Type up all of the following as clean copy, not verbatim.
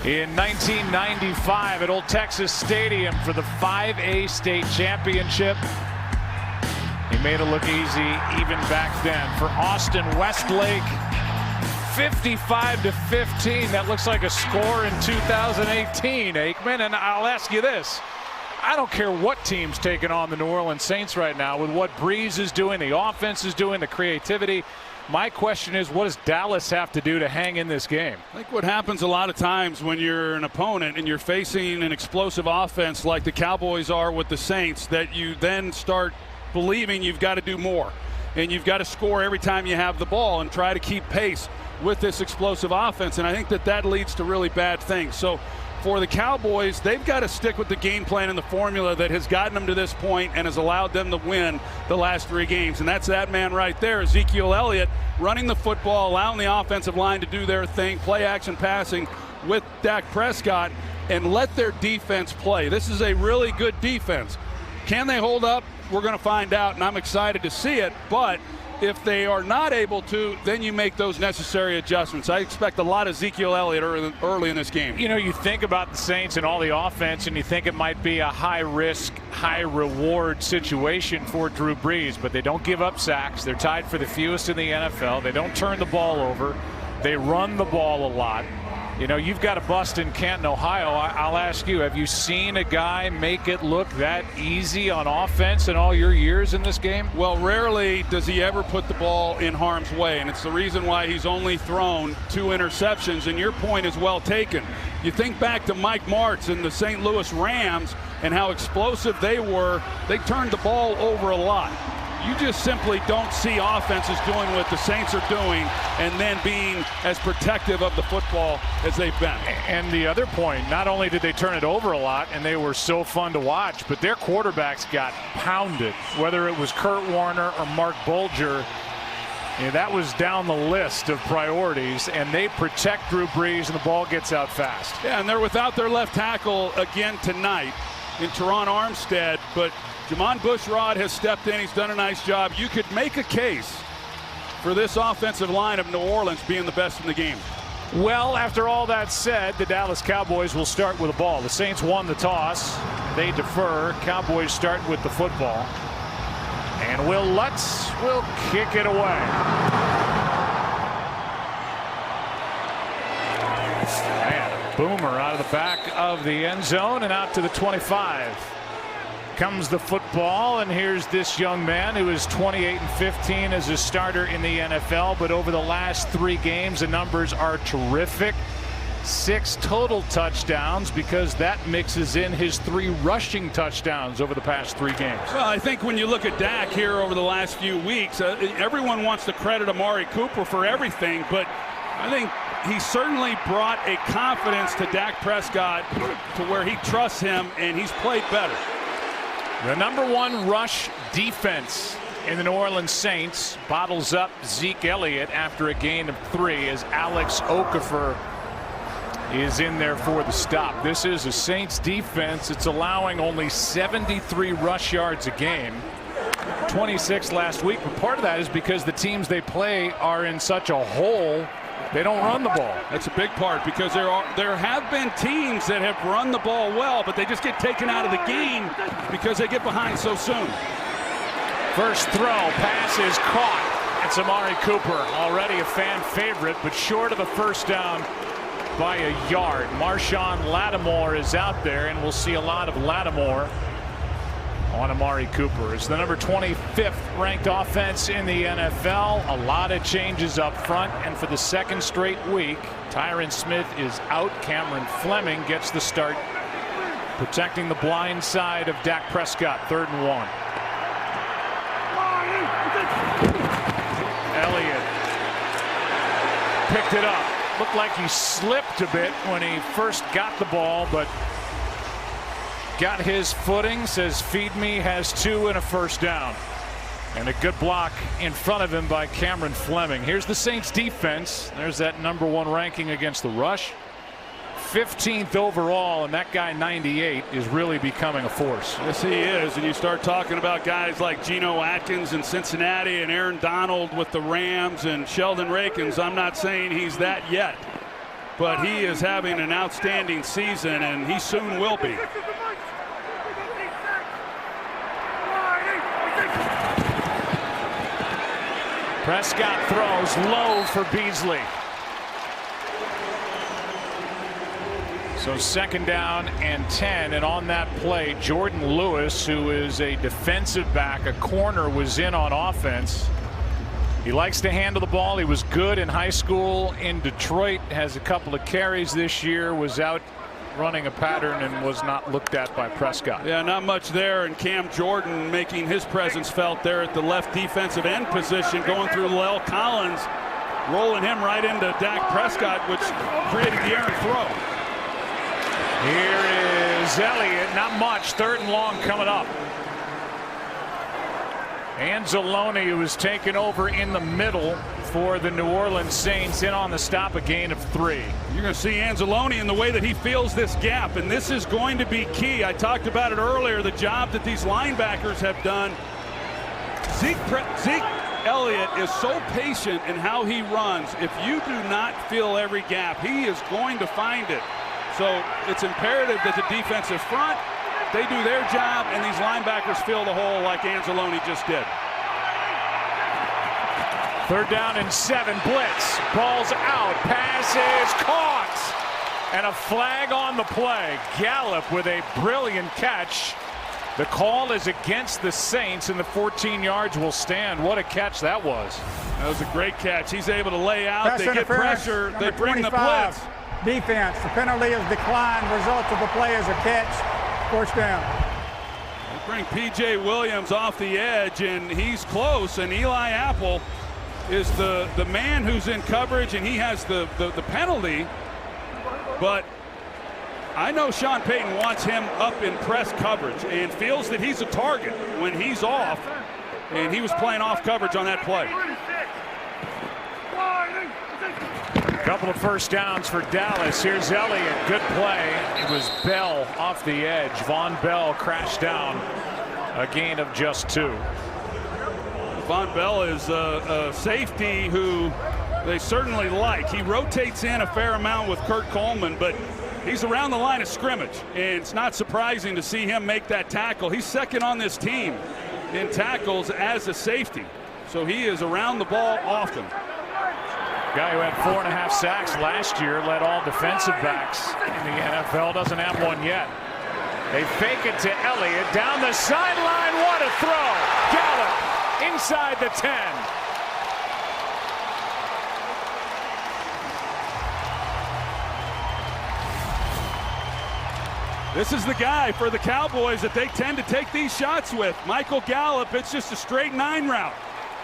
in 1995 at Old Texas Stadium for the 5A state championship. He made it look easy even back then. For Austin Westlake, 55-15. That looks like a score in 2018, Aikman. And I'll ask you this. I don't care what team's taking on the New Orleans Saints right now with what Breeze is doing, the offense is doing, the creativity. My question is, what does Dallas have to do to hang in this game? I think what happens a lot of times when you're an opponent and you're facing an explosive offense like the Cowboys are with the Saints, that you then start believing you've got to do more. And you've got to score every time you have the ball and try to keep pace with this explosive offense. And I think that leads to really bad things. So for the Cowboys, they've got to stick with the game plan and the formula that has gotten them to this point and has allowed them to win the last 3 games. And that's that man right there, Ezekiel Elliott, running the football, allowing the offensive line to do their thing, play action passing with Dak Prescott, and let their defense play. This is a really good defense. Can they hold up? We're going to find out, and I'm excited to see it. But if they are not able to, then you make those necessary adjustments. I expect a lot of Ezekiel Elliott early in this game. You know, you think about the Saints and all the offense, and you think it might be a high-risk, high-reward situation for Drew Brees, but they don't give up sacks. They're tied for the fewest in the NFL. They don't turn the ball over. They run the ball a lot. You know, you've got a bust in Canton, Ohio. I'll ask you, have you seen a guy make it look that easy on offense in all your years in this game? Well, rarely does he ever put the ball in harm's way, and it's the reason why he's only thrown 2 interceptions, and your point is well taken. You think back to Mike Martz and the St. Louis Rams and how explosive they were. They turned the ball over a lot. You just simply don't see offenses doing what the Saints are doing and then being as protective of the football as they've been. And the other point, not only did they turn it over a lot and they were so fun to watch, but their quarterbacks got pounded, whether it was Kurt Warner or Mark Bulger. You know, that was down the list of priorities, and they protect Drew Brees and the ball gets out fast. Yeah, and they're without their left tackle again tonight in Teron Armstead, but Jamon Bushrod has stepped in. He's done a nice job. You could make a case for this offensive line of New Orleans being the best in the game. Well, after all that said, the Dallas Cowboys will start with the ball. The Saints won the toss. They defer. Cowboys start with the football. And Will Lutz will kick it away. And a boomer out of the back of the end zone and out to the 25. Comes the football, and here's this young man who is 28-15 as a starter in the NFL, but over the last 3 games the numbers are terrific. 6 total touchdowns, because that mixes in his 3 rushing touchdowns over the past 3 games. Well, I think when you look at Dak here over the last few weeks, everyone wants to credit Amari Cooper for everything, but I think he certainly brought a confidence to Dak Prescott to where he trusts him, and he's played better. The #1 rush defense in the New Orleans Saints bottles up Zeke Elliott after a gain of 3 as Alex Okafor is in there for the stop. This is a Saints defense. It's allowing only 73 rush yards a game. 26 last week, but part of that is because the teams they play are in such a hole. They don't run the ball. That's a big part, because there have been teams that have run the ball well, but they just get taken out of the game because they get behind so soon. First throw, pass is caught. It's Amari Cooper, already a fan favorite, but short of a first down by a yard. Marshawn Lattimore is out there, and we'll see a lot of Lattimore on Amari Cooper. It's the number 25th ranked offense in the NFL. A lot of changes up front, and for the 2nd straight week, Tyron Smith is out. Cameron Fleming gets the start, protecting the blind side of Dak Prescott. 3rd and 1. Elliott picked it up. Looked like he slipped a bit when he first got the ball, but got his footing. Says feed me, has 2 and a first down. And a good block in front of him by Cameron Fleming. Here's the Saints defense. There's that #1 ranking against the rush. 15th overall, and that guy 98 is really becoming a force. Yes, he is. And you start talking about guys like Geno Atkins in Cincinnati and Aaron Donald with the Rams and Sheldon Rakins. I'm not saying he's that yet, but he is having an outstanding season, and he soon will be. Prescott throws low for Beasley. So 2nd down and 10, and on that play, Jordan Lewis, who is a defensive back, a corner, was in on offense. He likes to handle the ball. He was good in high school in Detroit, has a couple of carries this year, was out running a pattern and was not looked at by Prescott. Yeah, not much there, and Cam Jordan making his presence felt there at the left defensive end position, going through Lel Collins, rolling him right into Dak Prescott, which created the errant throw. Here is Elliott, not much, 3rd and long coming up. Anzalone, who was taken over in the middle for the New Orleans Saints, in on the stop, a gain of 3. You're going to see Anzalone in the way that he fills this gap, and this is going to be key. I talked about it earlier, the job that these linebackers have done. Zeke Elliott is so patient in how he runs. If you do not fill every gap, he is going to find it. So it's imperative that the defensive front, they do their job, and these linebackers fill the hole like Anzalone just did. 3rd down and 7, blitz, ball's out, pass is caught, and a flag on the play. Gallup with a brilliant catch. The call is against the Saints, and the 14 yards will stand. What a catch that was. That was a great catch. He's able to lay out, they get pressure, they bring the blitz. Defense, the penalty is declined, result of the play is a catch, 1st down. They bring P.J. Williams off the edge, and he's close, and Eli Apple is the man who's in coverage, and he has the penalty, but I know Sean Payton wants him up in press coverage and feels that he's a target when he's off, and he was playing off coverage on that play. Couple of 1st downs for Dallas. Here's Elliott, good play. It was Bell off the edge. Von Bell crashed down, a gain of just 2. Von Bell is a safety who they certainly like. He rotates in a fair amount with Kurt Coleman, but he's around the line of scrimmage, and it's not surprising to see him make that tackle. He's 2nd on this team in tackles as a safety, so he is around the ball often. Guy who had 4.5 sacks last year, led all defensive backs in the NFL, doesn't have one yet. They fake it to Elliott down the sideline. What a throw! Gallup inside the 10. This is the guy for the Cowboys that they tend to take these shots with. Michael Gallup, it's just a straight 9 route.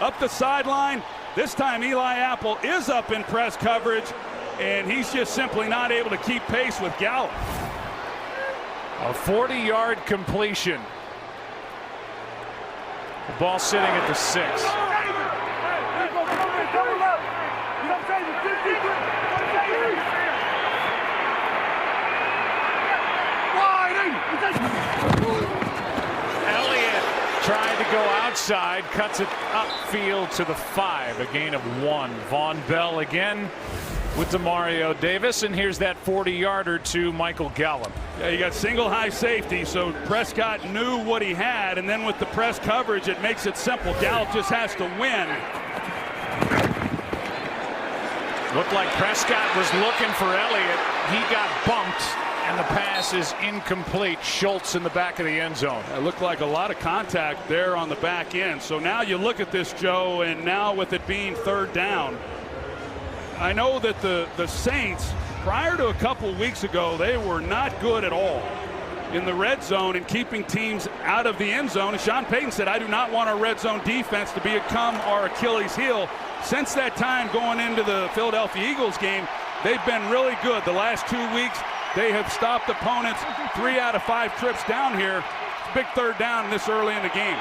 Up the sideline. This time Eli Apple is up in press coverage, and he's just simply not able to keep pace with Gallup. A 40-yard completion. The ball sitting at the 6. Elliott trying to go outside, cuts it upfield to the 5, a gain of 1. Von Bell again with Demario Davis, and here's that 40-yarder to Michael Gallup. Yeah, you got single high safety, so Prescott knew what he had, and then with the press coverage, it makes it simple. Gallup just has to win. Looked like Prescott was looking for Elliott. He got bumped, and the pass is incomplete. Schultz in the back of the end zone. It looked like a lot of contact there on the back end. So now you look at this, Joe, and now with it being 3rd down, I know that the Saints, prior to a couple weeks ago, they were not good at all in the red zone and keeping teams out of the end zone. And Sean Payton said, I do not want our red zone defense to become our Achilles heel. Since that time, going into the Philadelphia Eagles game, they've been really good. The last 2 weeks, they have stopped opponents 3 out of 5 trips down here. It's a big 3rd down this early in the game.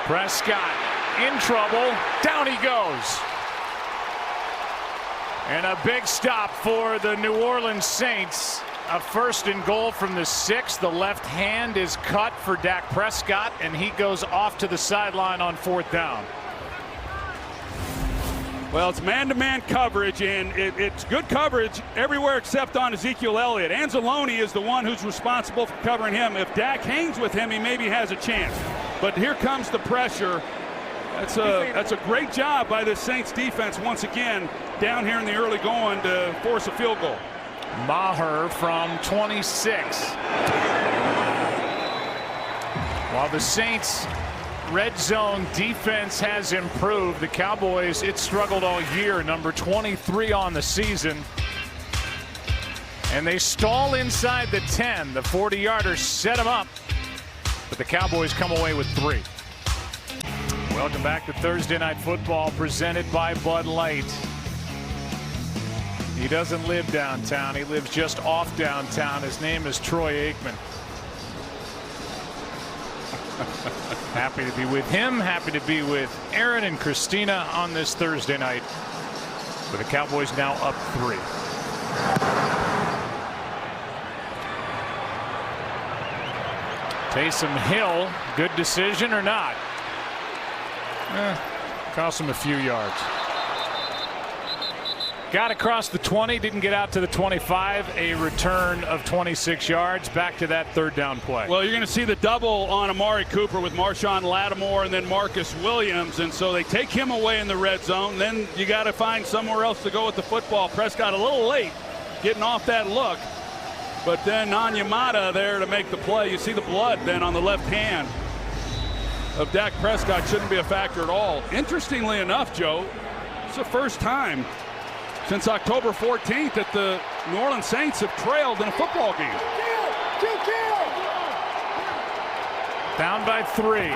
Prescott in trouble. Down he goes. And a big stop for the New Orleans Saints. A 1st and goal from the 6. The left hand is cut for Dak Prescott, and he goes off to the sideline on 4th down. Well, it's man-to-man coverage, and it's good coverage everywhere except on Ezekiel Elliott. Anzalone is the one who's responsible for covering him. If Dak hangs with him, he maybe has a chance. But here comes the pressure. That's a great job by the Saints defense once again down here in the early going to force a field goal. Maher from 26. While the Saints red zone defense has improved, the Cowboys, it struggled all year, number 23 on the season. And they stall inside the 10. The 40-yarder set them up, but the Cowboys come away with 3. Welcome back to Thursday Night Football, presented by Bud Light. He doesn't live downtown. He lives just off downtown. His name is Troy Aikman. Happy to be with him. Happy to be with Aaron and Christina on this Thursday night. With the Cowboys now up 3. Taysom Hill, good decision or not? Cost him a few yards. Got across the 20, didn't get out to the 25. A return of 26 yards. Back to that third down play. Well, you're going to see the double on Amari Cooper with Marshawn Lattimore and then Marcus Williams, and so they take him away in the red zone. Then you got to find somewhere else to go with the football. Prescott a little late getting off that look, but then Onyemata there to make the play. You see the blood then on the left hand of Dak Prescott. Shouldn't be a factor at all. Interestingly enough, Joe, it's the first time since October 14th that the New Orleans Saints have trailed in a football game. Down by 3.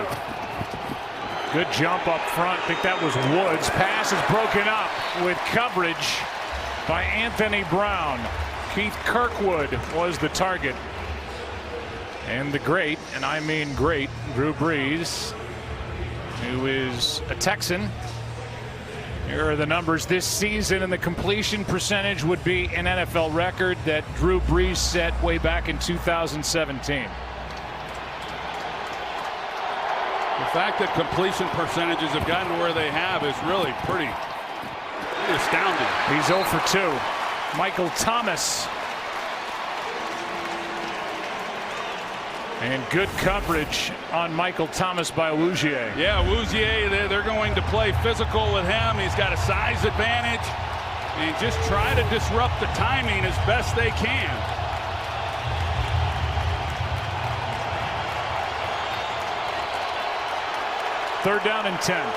Good jump up front. I think that was Woods. Pass is broken up with coverage by Anthony Brown. Keith Kirkwood was the target. And the great, and I mean great, Drew Brees, who is a Texan. Here are the numbers this season, and the completion percentage would be an NFL record that Drew Brees set way back in 2017. The fact that completion percentages have gotten to where they have is really pretty astounding. He's 0 for 2. Michael Thomas. And good coverage on Michael Thomas by Wouzier. Yeah, Wouzier, they're going to play physical with him. He's got a size advantage. And just try to disrupt the timing as best they can. Third down and 10.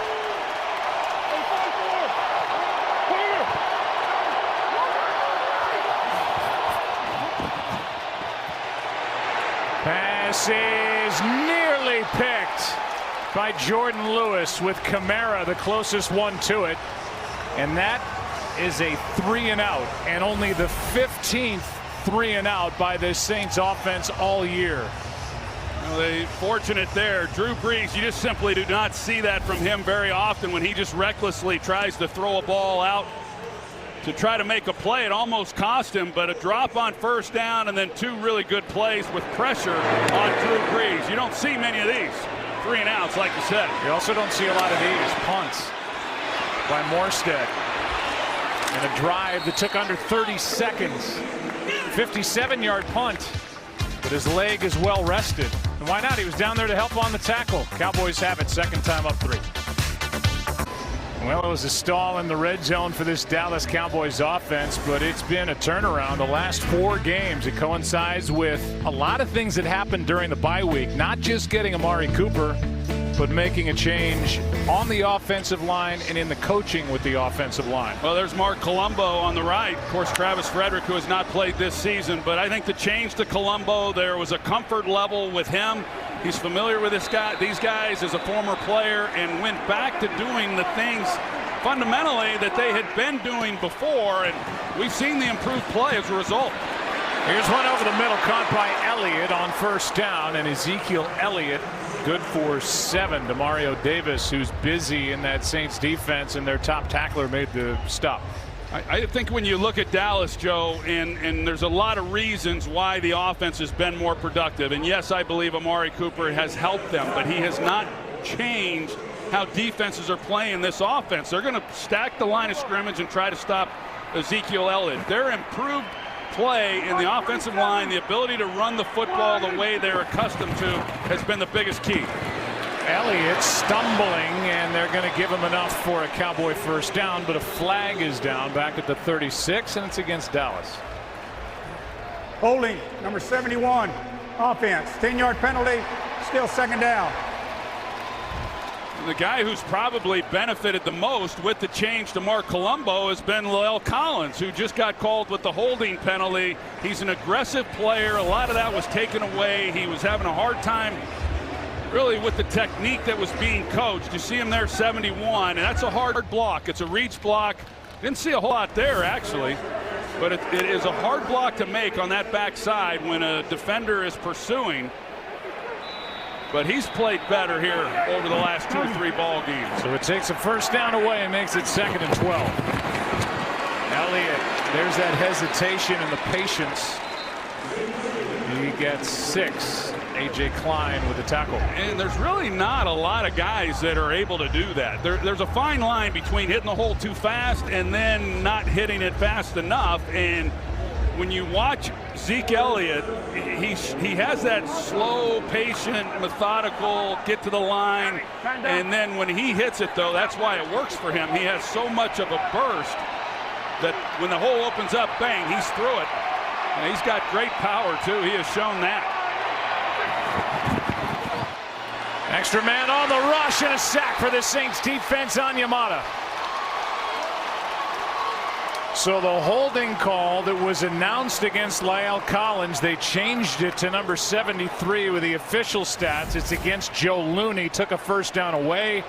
Pass is nearly picked by Jordan Lewis, with Kamara the closest one to it. And that is a 3-and-out, and only the 15th 3-and-out by this Saints offense all year. Well, they fortunate there. Drew Brees, you just simply do not see that from him very often when he just recklessly tries to throw a ball out to try to make a play. It almost cost him, but a drop on first down and then 2 really good plays with pressure on Drew Brees. You don't see many of these 3-and-outs, like you said. You also don't see a lot of these punts by Morstead. And a drive that took under 30 seconds. 57-yard punt, but his leg is well rested. And why not? He was down there to help on the tackle. Cowboys have it, second time up 3. Well, it was a stall in the red zone for this Dallas Cowboys offense, but it's been a turnaround the last 4 games. It coincides with a lot of things that happened during the bye week, not just getting Amari Cooper, but making a change on the offensive line and in the coaching with the offensive line. Well, there's Mark Colombo on the right. Of course, Travis Frederick, who has not played this season, but I think the change to Colombo, there was a comfort level with him. He's familiar with these guys as a former player, and went back to doing the things fundamentally that they had been doing before, and we've seen the improved play as a result. Here's one over the middle, caught by Elliott on first down, and Ezekiel Elliott good for 7. Demario Davis, who's busy in that Saints defense, and their top tackler made the stop. I think when you look at Dallas, Joe, and there's a lot of reasons why the offense has been more productive. And yes, I believe Amari Cooper has helped them, but he has not changed how defenses are playing this offense. They're going to stack the line of scrimmage and try to stop Ezekiel Elliott. Their improved play in the offensive line, the ability to run the football the way they're accustomed to, has been the biggest key. Elliott stumbling, and they're going to give him enough for a Cowboy first down, but a flag is down back at the 36, and it's against Dallas. Holding, number 71, offense. 10-yard penalty, still second down. The guy who's probably benefited the most with the change to Mark Colombo has been La'el Collins, who just got called with the holding penalty. He's an aggressive player. A lot of that was taken away. He was having a hard time really with the technique that was being coached. You see him there, 71, and that's a hard block. It's a reach block. Didn't see a whole lot there, actually, but it is a hard block to make on that backside when a defender is pursuing. But he's played better here over the last 2 or 3 ball games. So it takes a first down away and makes it 2nd and 12. Elliott, there's that hesitation and the patience. He gets 6. A.J. Klein with the tackle. And there's really not a lot of guys that are able to do that. There's a fine line between hitting the hole too fast and then not hitting it fast enough. And when you watch Zeke Elliott, he has that slow, patient, methodical, get to the line. And then when he hits it, though, that's why it works for him. He has so much of a burst that when the hole opens up, bang, he's through it. And he's got great power, too. He has shown that. Extra man on the rush and a sack for the Saints defense on Yamada. So the holding call that was announced against La'el Collins, they changed it to number 73 with the official stats. It's against Joe Looney. Took a first down away,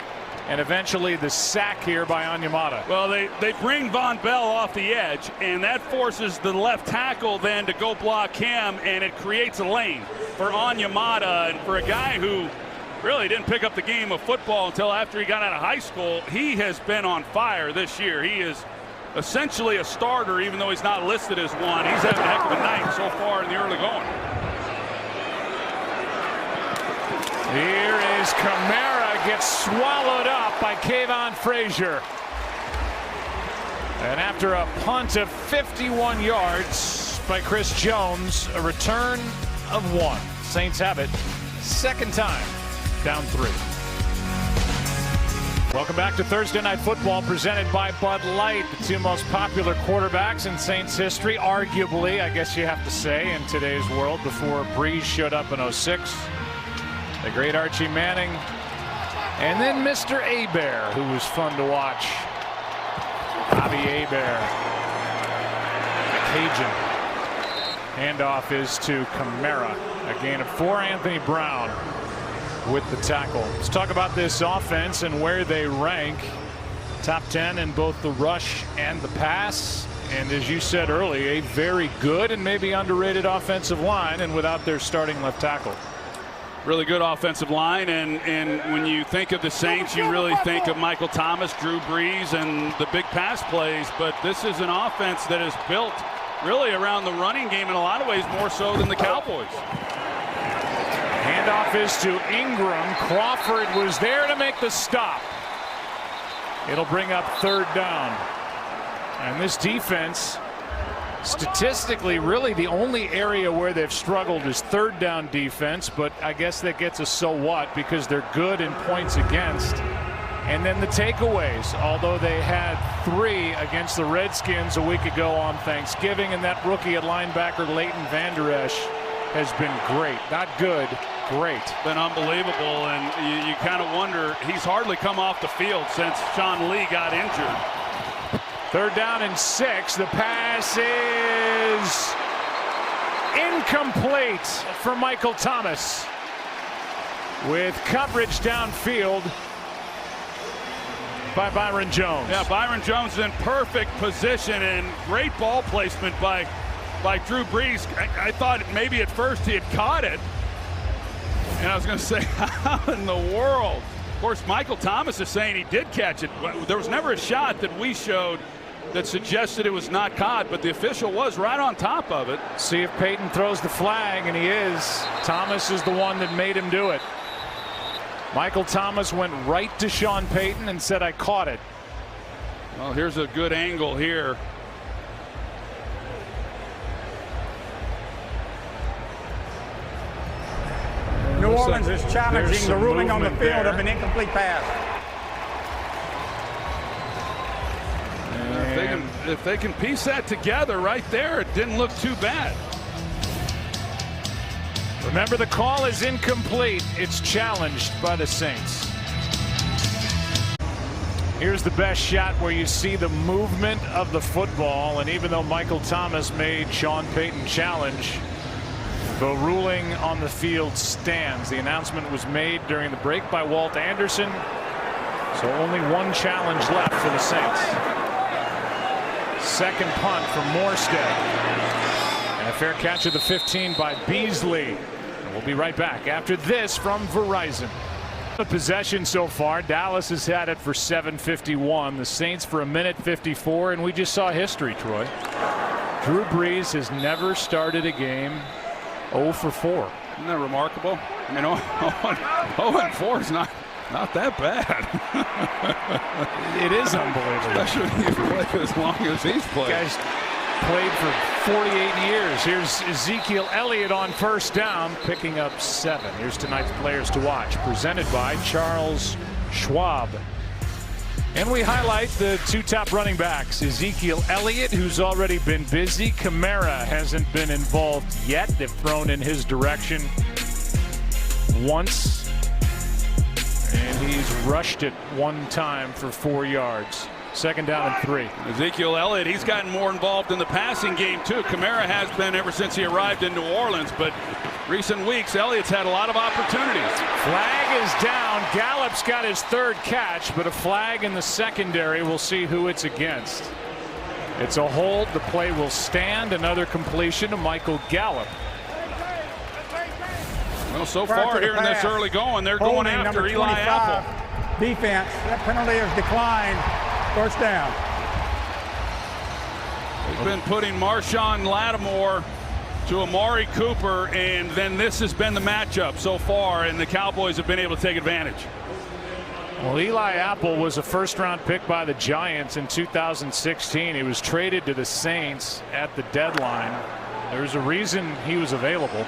and eventually the sack here by Onyemata. Well, they bring Von Bell off the edge, and that forces the left tackle then to go block him, and it creates a lane for Onyemata. And for a guy who really didn't pick up the game of football until after he got out of high school, he has been on fire this year. He is essentially a starter, even though he's not listed as one. He's having a heck of a night so far in the early going. Here is Kamara, gets swallowed up by Kayvon Frazier. And after a punt of 51 yards by Chris Jones, a return of 1. Saints have it, second time, down 3. Welcome back to Thursday Night Football, presented by Bud Light. The 2 most popular quarterbacks in Saints history, arguably, I guess you have to say, in today's world, before Breeze showed up in 06. The great Archie Manning, and then Mr. Hebert, who was fun to watch. Bobby Hebert, the Cajun. Handoff is to Kamara. A gain of 4. Anthony Brown with the tackle. Let's talk about this offense and where they rank. Top 10 in both the rush and the pass. And as you said earlier, a very good and maybe underrated offensive line, and without their starting left tackle. Really good offensive line, and when you think of the Saints, you really think of Michael Thomas, Drew Brees, and the big pass plays. But this is an offense that is built really around the running game in a lot of ways, more so than the Cowboys. Handoff is to Ingram. Crawford was there to make the stop. It'll bring up 3rd down. And this defense, statistically, really the only area where they've struggled is 3rd down defense, but I guess that gets a so what, because they're good in points against. And then the takeaways, although they had 3 against the Redskins a week ago on Thanksgiving, and that rookie at linebacker Leighton Vander Esch has been great. Not good, great. Been unbelievable, and you kind of wonder, he's hardly come off the field since Sean Lee got injured. 3rd down and 6. The pass is incomplete for Michael Thomas. With coverage downfield by Byron Jones. Yeah, Byron Jones in perfect position, and great ball placement by Drew Brees. I thought maybe at first he had caught it. And I was going to say, how in the world? Of course, Michael Thomas is saying he did catch it. There was never a shot that we showed that suggested it was not caught, but the official was right on top of it. See if Peyton throws the flag, and he is. Thomas is the one that made him do it. Michael Thomas went right to Sean Payton and said, "I caught it." Well, here's a good angle here. New Orleans is challenging the ruling on the field of an incomplete pass. If they can piece that together right there, it didn't look too bad. Remember, the call is incomplete. It's challenged by the Saints. Here's the best shot where you see the movement of the football, and even though Michael Thomas made Sean Payton challenge, the ruling on the field stands. The announcement was made during the break by Walt Anderson, so only one challenge left for the Saints. Second punt from Morstead, and a fair catch of the 15 by Beasley. And we'll be right back after this from Verizon. The possession so far, Dallas has had it for 7:51, the Saints for 1:54, and we just saw history, Troy. Drew Brees has never started a game 0 for 4. Isn't that remarkable? I mean, 0-4 is not that bad. It is unbelievable. Especially when you play as long as he's played. Guys played for 48 years. Here's Ezekiel Elliott on first down, picking up 7. Here's tonight's players to watch, presented by Charles Schwab. And we highlight the two top running backs, Ezekiel Elliott, who's already been busy. Kamara hasn't been involved yet. They've thrown in his direction once, and he's rushed it one time for 4 yards. Second down and 3. Ezekiel Elliott, he's gotten more involved in the passing game too. Kamara has been ever since he arrived in New Orleans, but recent weeks Elliott's had a lot of opportunities. Flag is down. Gallup's got his 3rd catch, but a flag in the secondary. We'll see who it's against. It's a hold. The play will stand. Another completion to Michael Gallup. Well, so far here in this early going, they're going after Eli Apple. Defense. That penalty has declined. First down. They've been putting Marshawn Lattimore to Amari Cooper, and then this has been the matchup so far, and the Cowboys have been able to take advantage. Well, Eli Apple was a first-round pick by the Giants in 2016. He was traded to the Saints at the deadline. There's a reason he was available.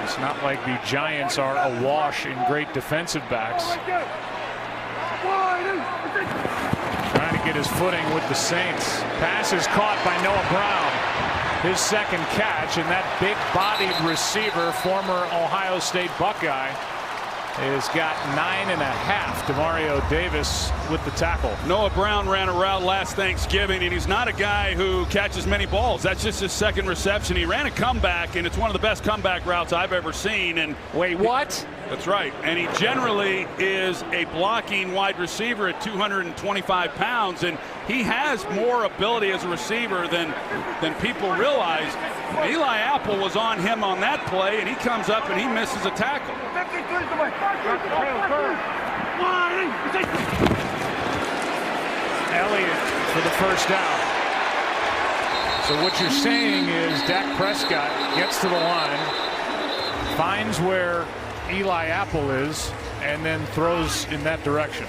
It's not like the Giants are awash in great defensive backs. Trying to get his footing with the Saints. Pass is caught by Noah Brown. His 2nd catch, and that big-bodied receiver, former Ohio State Buckeye, has got 9.5. Demario Davis with the tackle. Noah Brown ran a route last Thanksgiving, and he's not a guy who catches many balls. That's just his 2nd reception. He ran a comeback, and it's one of the best comeback routes I've ever seen. And wait, what? That's right. And he generally is a blocking wide receiver at 225 pounds, and he has more ability as a receiver than people realize. Eli Apple was on him on that play, and he comes up and he misses a tackle. Elliott for the first down. So what you're saying is Dak Prescott gets to the line, finds where Eli Apple is, and then throws in that direction.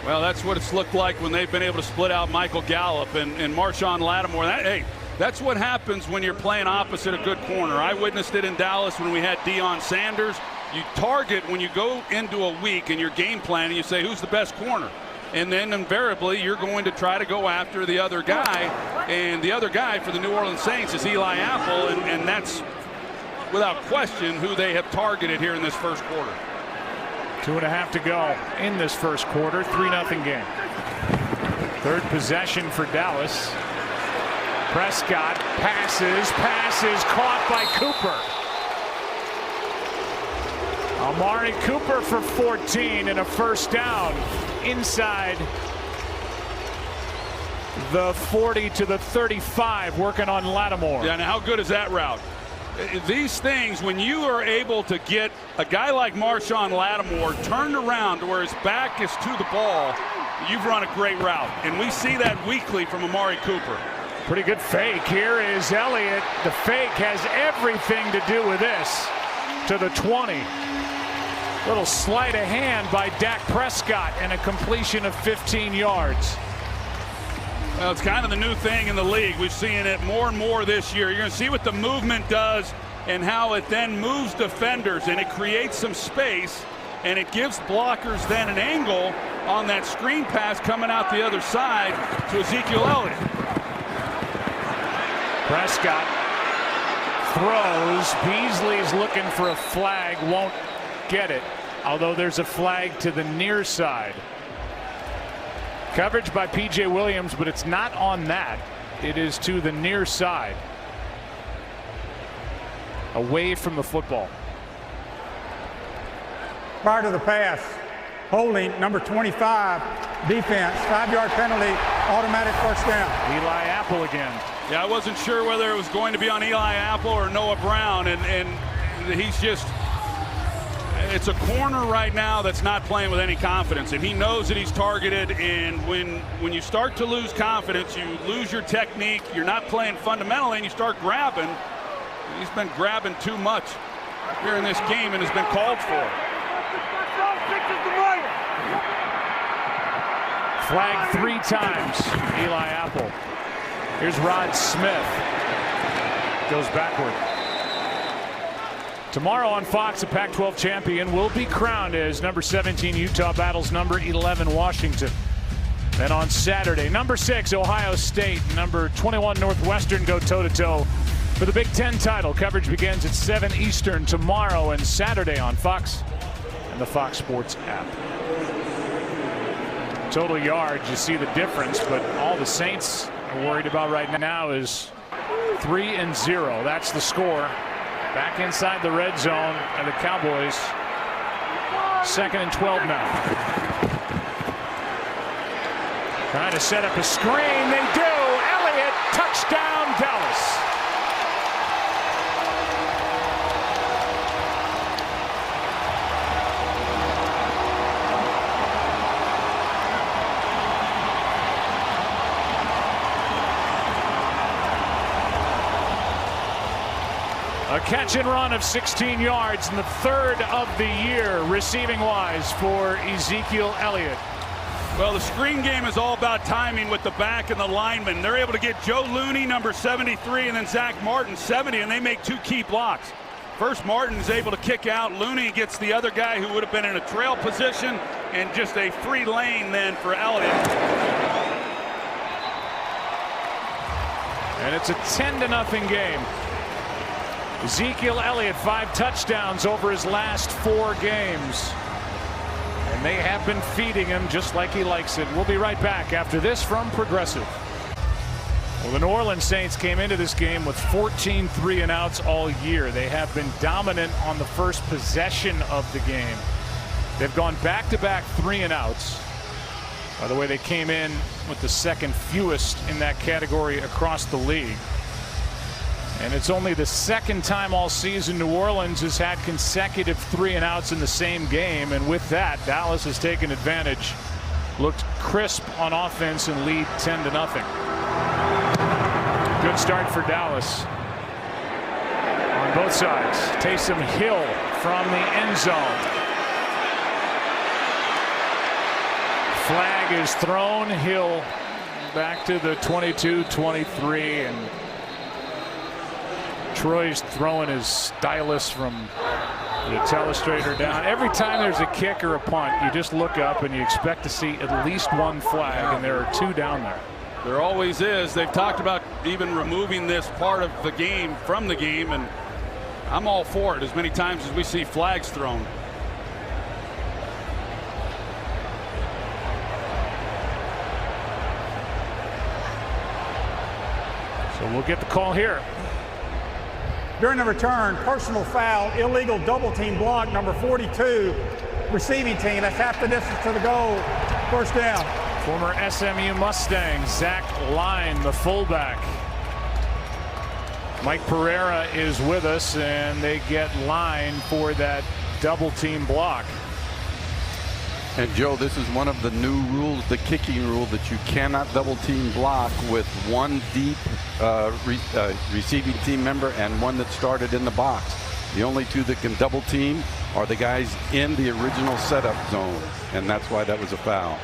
Well, that's what it's looked like when they've been able to split out Michael Gallup and Marshawn Lattimore. Hey, that's what happens when you're playing opposite a good corner. I witnessed it in Dallas when we had Deion Sanders. You target when you go into a week and your game plan, and you say, who's the best corner? And then invariably you're going to try to go after the other guy, and the other guy for the New Orleans Saints is Eli Apple, and that's without question who they have targeted here in this first quarter. 2.5 to go in this first quarter. 3-0 game. 3rd possession for Dallas. Prescott passes caught by Cooper. Amari Cooper for 14 and a first down inside the 40 to the 35, working on Lattimore. Yeah, now how good is that route? These things, when you are able to get a guy like Marshawn Lattimore turned around to where his back is to the ball, you've run a great route. And we see that weekly from Amari Cooper. Pretty good fake. Here is Elliott. The fake has everything to do with this. To the 20. Little sleight of hand by Dak Prescott and a completion of 15 yards. Well, it's kind of the new thing in the league. We've seen it more and more this year. You're going to see what the movement does and how it then moves defenders, and it creates some space, and it gives blockers then an angle on that screen pass coming out the other side to Ezekiel Elliott. Prescott throws. Beasley's looking for a flag, won't get it, although there's a flag to the near side. Coverage by P.J. Williams, but it's not on that. It is to the near side, away from the football. Prior to the pass, holding number 25, defense, 5-yard penalty, automatic first down. Eli Apple again. Yeah, I wasn't sure whether it was going to be on Eli Apple or Noah Brown, and he's just, it's a corner right now that's not playing with any confidence, and he knows that he's targeted, and when you start to lose confidence, you lose your technique, you're not playing fundamentally, and you start grabbing. He's been grabbing too much here in this game and has been called for. Flag 3 times, Eli Apple. Here's Rod Smith. Goes backward. Tomorrow on Fox, a Pac-12 champion will be crowned as number 17 Utah battles number 11 Washington. Then on Saturday, number 6 Ohio State, number 21 Northwestern go toe-to-toe for the Big Ten title. Coverage begins at 7 Eastern tomorrow and Saturday on Fox and the Fox Sports app. Total yards, you see the difference, but all the Saints are worried about right now is 3-0. That's the score. Back inside the red zone, and the Cowboys 2nd and 12 now. Trying to set up a screen. They do. Elliott, touchdown, Dallas. A catch and run of 16 yards and the 3rd of the year receiving wise for Ezekiel Elliott. Well, the screen game is all about timing with the back and the lineman. They're able to get Joe Looney, number 73, and then Zach Martin, 70, and they make 2 key blocks. First, Martin is able to kick out. Looney gets the other guy who would have been in a trail position, and just a free lane then for Elliott. And it's a 10-0 game. Ezekiel Elliott 5 touchdowns over his last 4 games. And they have been feeding him just like he likes it. We'll be right back after this from Progressive. Well, the New Orleans Saints came into this game with 14 3-and-outs all year. They have been dominant on the first possession of the game. They've gone back-to-back 3-and-outs. By the way, they came in with the 2nd fewest in that category across the league. And it's only the 2nd time all season New Orleans has had consecutive 3-and-outs in the same game. And with that, Dallas has taken advantage. Looked crisp on offense and lead 10-0. Good start for Dallas on both sides. Taysom Hill from the end zone. Flag is thrown. Hill back to the 22-23, and Troy's throwing his stylus from the telestrator down. Every time there's a kick or a punt, you just look up and you expect to see at least 1 flag, and there are 2 down there. There always is. They've talked about even removing this part of the game from the game, and I'm all for it as many times as we see flags thrown. So we'll get the call here. During the return, personal foul, illegal double team block, number 42, receiving team. That's half the distance to the goal. First down. Former SMU Mustang, Zach Line, the fullback. Mike Pereira is with us, and they get Line for that double team block. And Joe, this is one of the new rules, the kicking rule, that you cannot double team block with 1 deep receiving team member and 1 that started in the box. The only two that can double team are the guys in the original setup zone, and that's why that was a foul.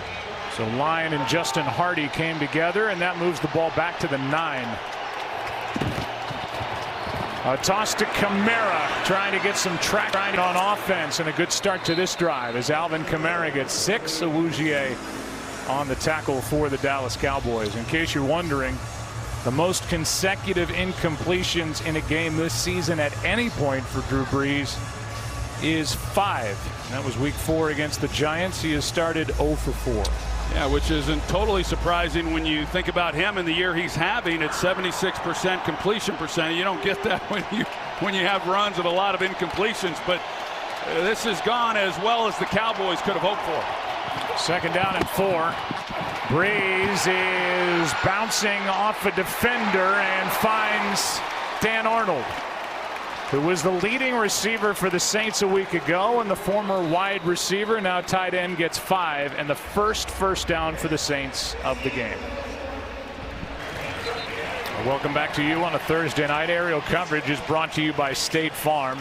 So Lyon and Justin Hardy came together, and that moves the ball back to the 9. A toss to Kamara, trying to get some traction on offense, and a good start to this drive as Alvin Kamara gets 6. Awuzie on the tackle for the Dallas Cowboys. In case you're wondering, the most consecutive incompletions in a game this season at any point for Drew Brees is 5. And that was week 4 against the Giants. He has started 0 for 4. Yeah, which isn't totally surprising when you think about him in the year he's having at 76% completion percent. You don't get that when you have runs of a lot of incompletions, but this has gone as well as the Cowboys could have hoped for. 2nd down and 4. Brees is bouncing off a defender and finds Dan Arnold, who was the leading receiver for the Saints a week ago, and the former wide receiver, now tight end, gets 5, and the first down for the Saints of the game. Welcome back to you on a Thursday night. Aerial coverage is brought to you by State Farm.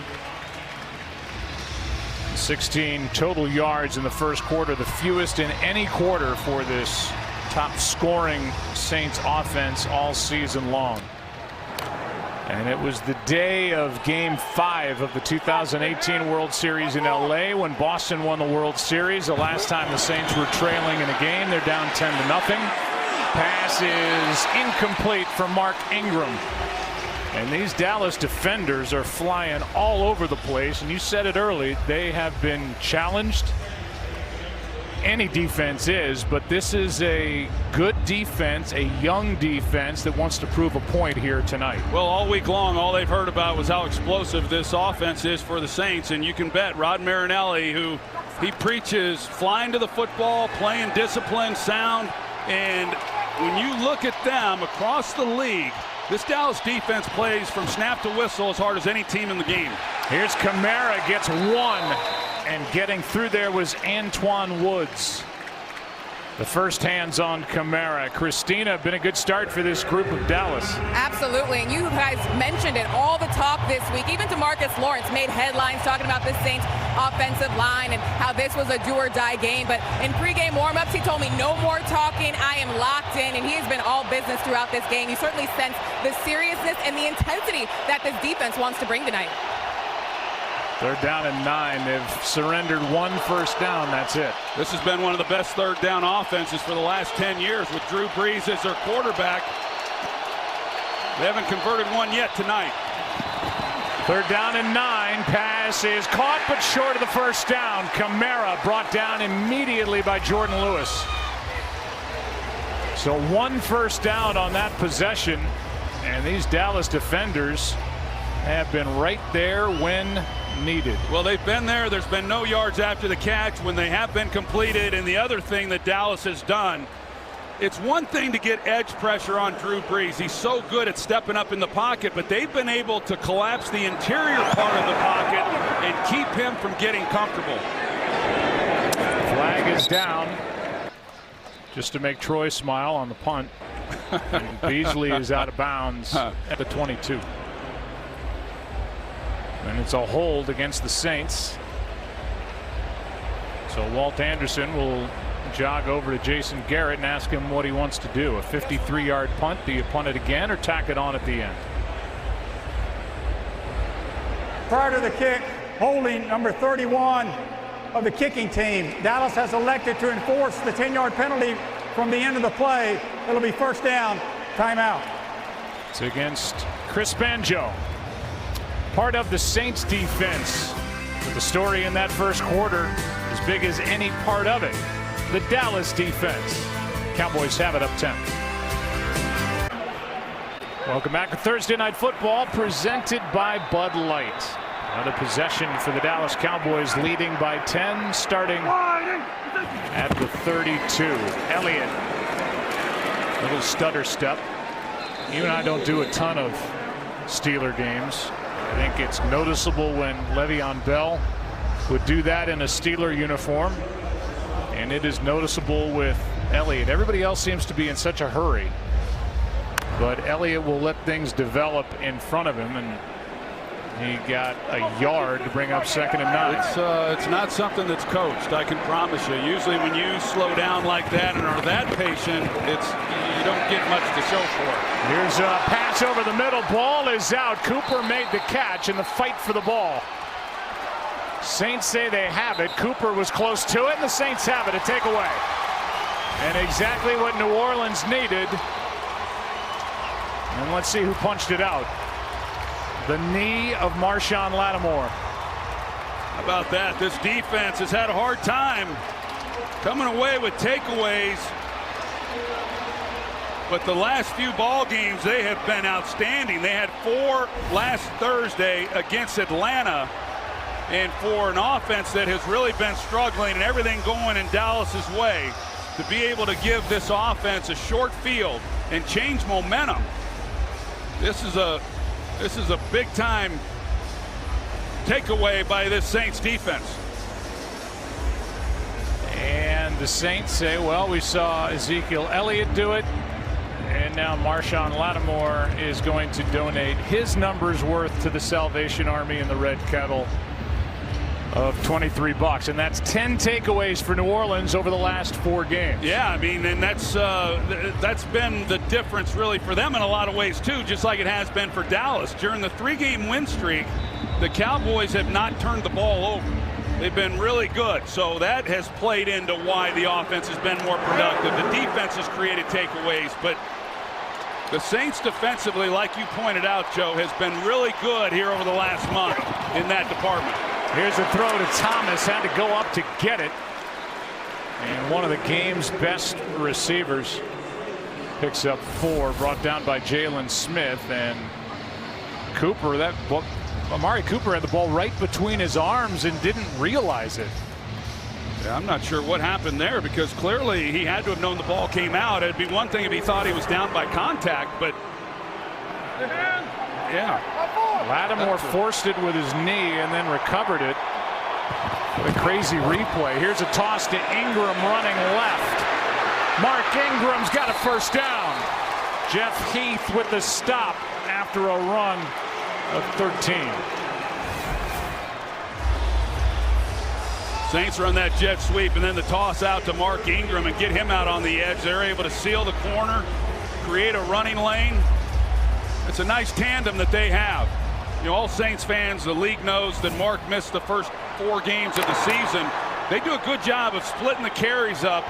16 total yards in the first quarter, the fewest in any quarter for this top scoring Saints offense all season long. And it was the day of Game 5 of the 2018 World Series in LA when Boston won the World Series. The last time the Saints were trailing in a game. They're down 10-0. Pass is incomplete from Mark Ingram. And these Dallas defenders are flying all over the place. And you said it early, they have been challenged. Any defense is, but this is a good defense, a young defense that wants to prove a point here tonight. Well, all week long, all they've heard about was how explosive this offense is for the Saints, and you can bet Rod Marinelli, who he preaches flying to the football, playing disciplined, sound, and when you look at them across the league, this Dallas defense plays from snap to whistle as hard as any team in the game. Here's Kamara, gets 1. And getting through there was Antoine Woods. The first hands on Kamara. Christina, been a good start for this group of Dallas. Absolutely, and you guys mentioned it, all the talk this week. Even DeMarcus Lawrence made headlines talking about the Saints offensive line and how this was a do or die game. But in pregame warmups, he told me no more talking. I am locked in, and he has been all business throughout this game. You certainly sense the seriousness and the intensity that this defense wants to bring tonight. 3rd down and 9. They've surrendered 1 first down. That's it. This has been one of the best 3rd down offenses for the last 10 years with Drew Brees as their quarterback. They haven't converted 1 yet tonight. 3rd down and 9. Pass is caught but short of the first down. Kamara brought down immediately by Jordan Lewis. So 1 first down on that possession, and these Dallas defenders have been right there when needed. Well, they've been there. There's been no yards after the catch when they have been completed. And the other thing that Dallas has done, it's one thing to get edge pressure on Drew Brees. He's so good at stepping up in the pocket, but they've been able to collapse the interior part of the pocket and keep him from getting comfortable. Flag is down just to make Troy smile on the punt. And Beasley is out of bounds at the 22. And it's a hold against the Saints. So Walt Anderson will jog over to Jason Garrett and ask him what he wants to do. A 53-yard punt. Do you punt it again or tack it on at the end? Prior to the kick, holding number 31 of the kicking team. Dallas has elected to enforce the 10-yard penalty from the end of the play. It'll be first down, timeout. It's against Chris Banjo. Part of the Saints defense. But the story in that first quarter, as big as any part of it, the Dallas defense. Cowboys have it up 10. Welcome back to Thursday Night Football, presented by Bud Light. Another possession for the Dallas Cowboys, leading by 10, starting at the 32. Elliott, little stutter step. You and I don't do a ton of Steeler games. I think it's noticeable when Le'Veon Bell would do that in a Steeler uniform, and it is noticeable with Elliott. Everybody else seems to be in such a hurry, but Elliott will let things develop in front of him, and He got a yard to bring up 2nd and 9. It's not something that's coached, I can promise you. Usually when you slow down like that and are that patient, you don't get much to show for it. Here's a pass over the middle. Ball is out. Cooper made the catch in the fight for the ball. Saints say they have it. Cooper was close to it, and the Saints have it. A takeaway. And exactly what New Orleans needed. And let's see who punched it out. The knee of Marshon Lattimore. How about that? This defense has had a hard time coming away with takeaways. But the last few ball games, they have been outstanding. They had 4 last Thursday against Atlanta. And for an offense that has really been struggling and everything going in Dallas's way, to be able to give this offense a short field and change momentum, this is a big time takeaway by this Saints defense. And the Saints say, well, we saw Ezekiel Elliott do it, and now Marshon Lattimore is going to donate his number's worth to the Salvation Army in the Red Kettle of $23, and that's 10 takeaways for New Orleans over the last 4 games. Yeah, I mean, and that's been the difference really for them in a lot of ways too, just like it has been for Dallas. During the 3-game win streak, the Cowboys have not turned the ball over. They've been really good, so that has played into why the offense has been more productive. The defense has created takeaways, but the Saints defensively, like you pointed out, Joe, has been really good here over the last month in that department. Here's a throw to Thomas, had to go up to get it. And one of the game's best receivers picks up 4, brought down by Jalen Smith. And Cooper, Amari Cooper had the ball right between his arms and didn't realize it. Yeah, I'm not sure what happened there, because clearly he had to have known the ball came out. It'd be one thing if he thought he was down by contact, but yeah. Lattimore forced it with his knee and then recovered it. What a crazy replay. Here's a toss to Ingram running left. Mark Ingram's got a first down. Jeff Heath with the stop after a run of 13. Saints run that jet sweep and then the toss out to Mark Ingram and get him out on the edge. They're able to seal the corner, create a running lane. It's a nice tandem that they have. You know, all Saints fans, the league knows that Mark missed the first 4 games of the season. They do a good job of splitting the carries up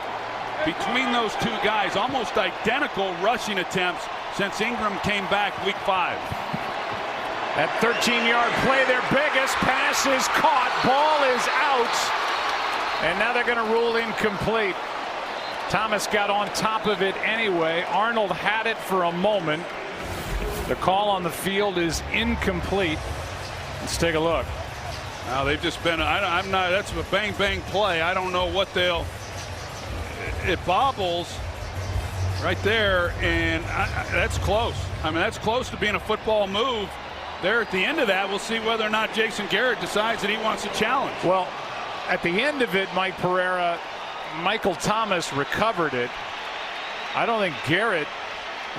between those 2 guys. Almost identical rushing attempts since Ingram came back week 5. That 13-yard play, their biggest pass is caught. Ball is out. And now they're going to rule incomplete. Thomas got on top of it anyway. Arnold had it for a moment. The call on the field is incomplete. Let's take a look. Now they've just been, I'm not, that's a bang bang play. I don't know what they'll, it bobbles right there, and that's close. I mean, that's close to being a football move. There at the end of that, we'll see whether or not Jason Garrett decides that he wants to challenge. Well, at the end of it, Mike Pereira, Michael Thomas recovered it. I don't think Garrett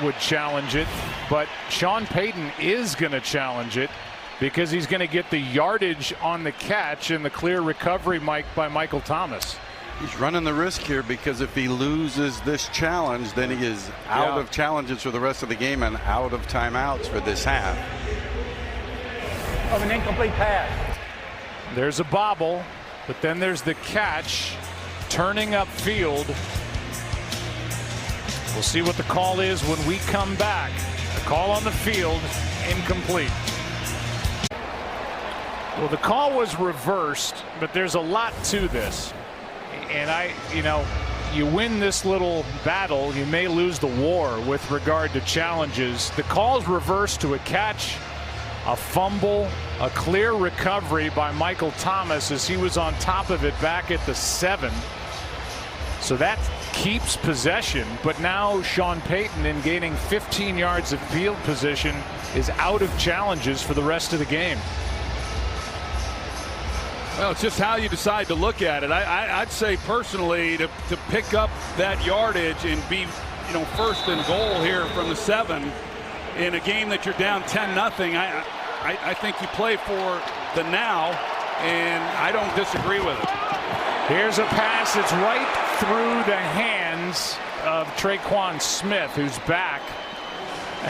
would challenge it, but Sean Payton is going to challenge it because he's going to get the yardage on the catch and the clear recovery, Mike, by Michael Thomas. He's running the risk here, because if he loses this challenge, then he is out of challenges for the rest of the game and out of timeouts for this half. Of an incomplete pass. There's a bobble, but then there's the catch turning upfield. We'll see what the call is when we come back. The call on the field, incomplete. Well, the call was reversed, but there's a lot to this. And you win this little battle, you may lose the war with regard to challenges. The call's reversed to a catch, a fumble, a clear recovery by Michael Thomas as he was on top of it back at the 7. So that keeps possession, but now Sean Payton, in gaining 15 yards of field position, is out of challenges for the rest of the game. Well, it's just how you decide to look at it. I'd say personally to pick up that yardage and be, first and goal here from the 7 in a game that you're down 10-0. I think you play for the now, and I don't disagree with it. Here's a pass that's right through the hands of Traquan Smith, who's back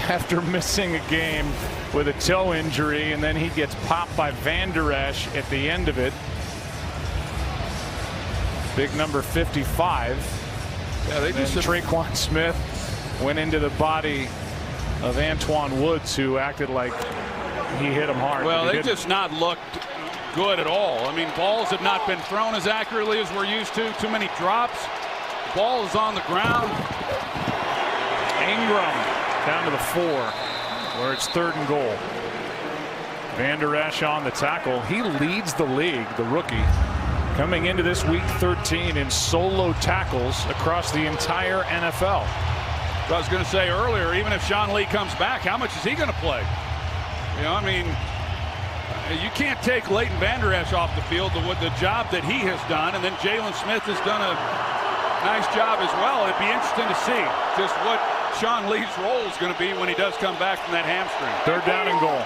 after missing a game with a toe injury, and then he gets popped by Van Der Esch at the end of it. Big number 55. Yeah, they just Traquan Smith went into the body of Antoine Woods, who acted like he hit him hard. Well, they just not looked good at all. I mean, balls have not been thrown as accurately as we're used to. Too many drops. The ball is on the ground. Ingram down to the 4, where it's 3rd and goal. Van Der Esch on the tackle. He leads the league, the rookie, coming into this week 13 in solo tackles across the entire NFL. I was going to say earlier, even if Sean Lee comes back, how much is he going to play? You know, I mean, you can't take Leighton Van Der Esch off the field, the job that he has done, and then Jalen Smith has done a nice job as well. It'd be interesting to see just what Sean Lee's role is going to be when he does come back from that hamstring. 3rd down and goal.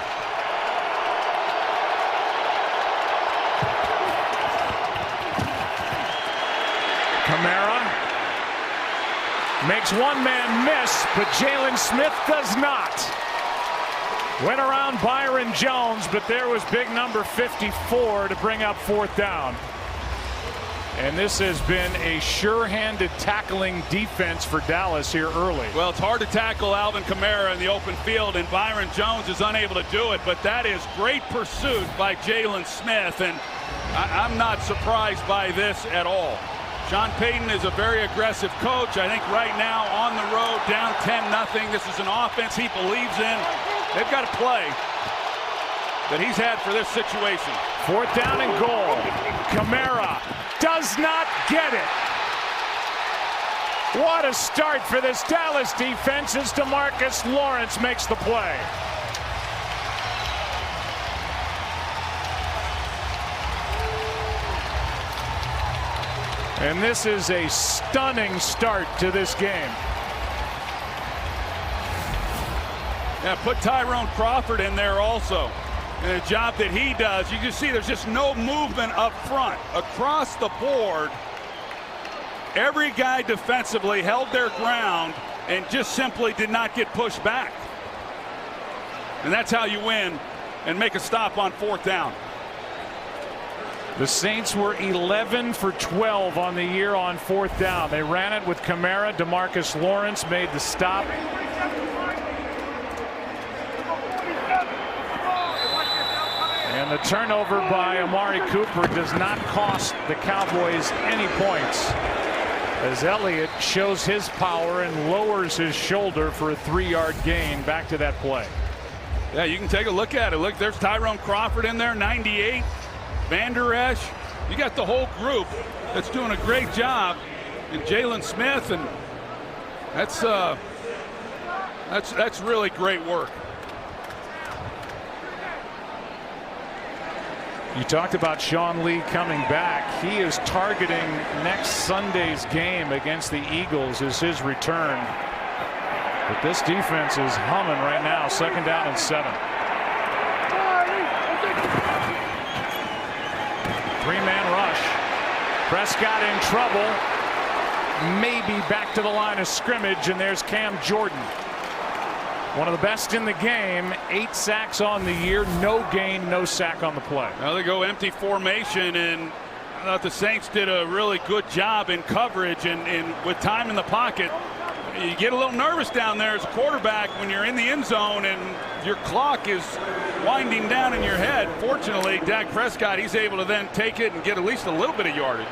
Kamara makes one man miss, but Jalen Smith does not. Went around Byron Jones, but there was big number 54 to bring up 4th down. And this has been a sure-handed tackling defense for Dallas here early. Well, it's hard to tackle Alvin Kamara in the open field, and Byron Jones is unable to do it, but that is great pursuit by Jalen Smith, and I'm not surprised by this at all. Sean Payton is a very aggressive coach. I think right now on the road, down 10-0. This is an offense he believes in. They've got a play that he's had for this situation. 4th down and goal. Kamara does not get it. What a start for this Dallas defense as DeMarcus Lawrence makes the play. And this is a stunning start to this game. Yeah, put Tyrone Crawford in there also. And the job that he does, you can see there's just no movement up front. Across the board, every guy defensively held their ground and just simply did not get pushed back. And that's how you win and make a stop on 4th down. The Saints were 11 for 12 on the year on 4th down. They ran it with Kamara. DeMarcus Lawrence made the stop. And the turnover by Amari Cooper does not cost the Cowboys any points, as Elliott shows his power and lowers his shoulder for a 3-yard gain. Back to that play. Yeah, you can take a look at it. Look, there's Tyrone Crawford in there, 98. Van Der Esch. You got the whole group that's doing a great job. And Jalen Smith, and that's really great work. You talked about Sean Lee coming back. He is targeting next Sunday's game against the Eagles as his return. But this defense is humming right now. 2nd down and 7. 3-man rush. Prescott in trouble. Maybe back to the line of scrimmage, and there's Cam Jordan. One of the best in the game. 8 sacks on the year. No gain, no sack on the play. Now they go empty formation, and I thought the Saints did a really good job in coverage and with time in the pocket. You get a little nervous down there as a quarterback when you're in the end zone and your clock is winding down in your head. Fortunately, Dak Prescott, he's able to then take it and get at least a little bit of yardage.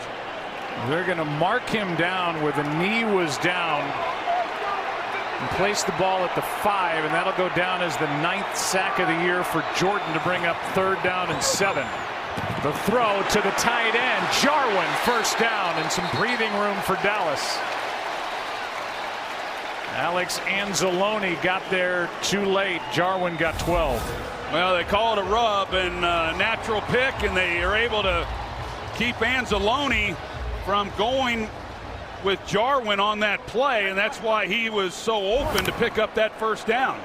They're going to mark him down where the knee was down and place the ball at the 5, and that'll go down as the 9th sack of the year for Jordan to bring up 3rd down and 7. The throw to the tight end. Jarwin, 1st down, and some breathing room for Dallas. Alex Anzalone got there too late. Jarwin got 12. Well, they call it a rub and natural pick, and they are able to keep Anzalone from going with Jarwin on that play, and that's why he was so open to pick up that 1st down.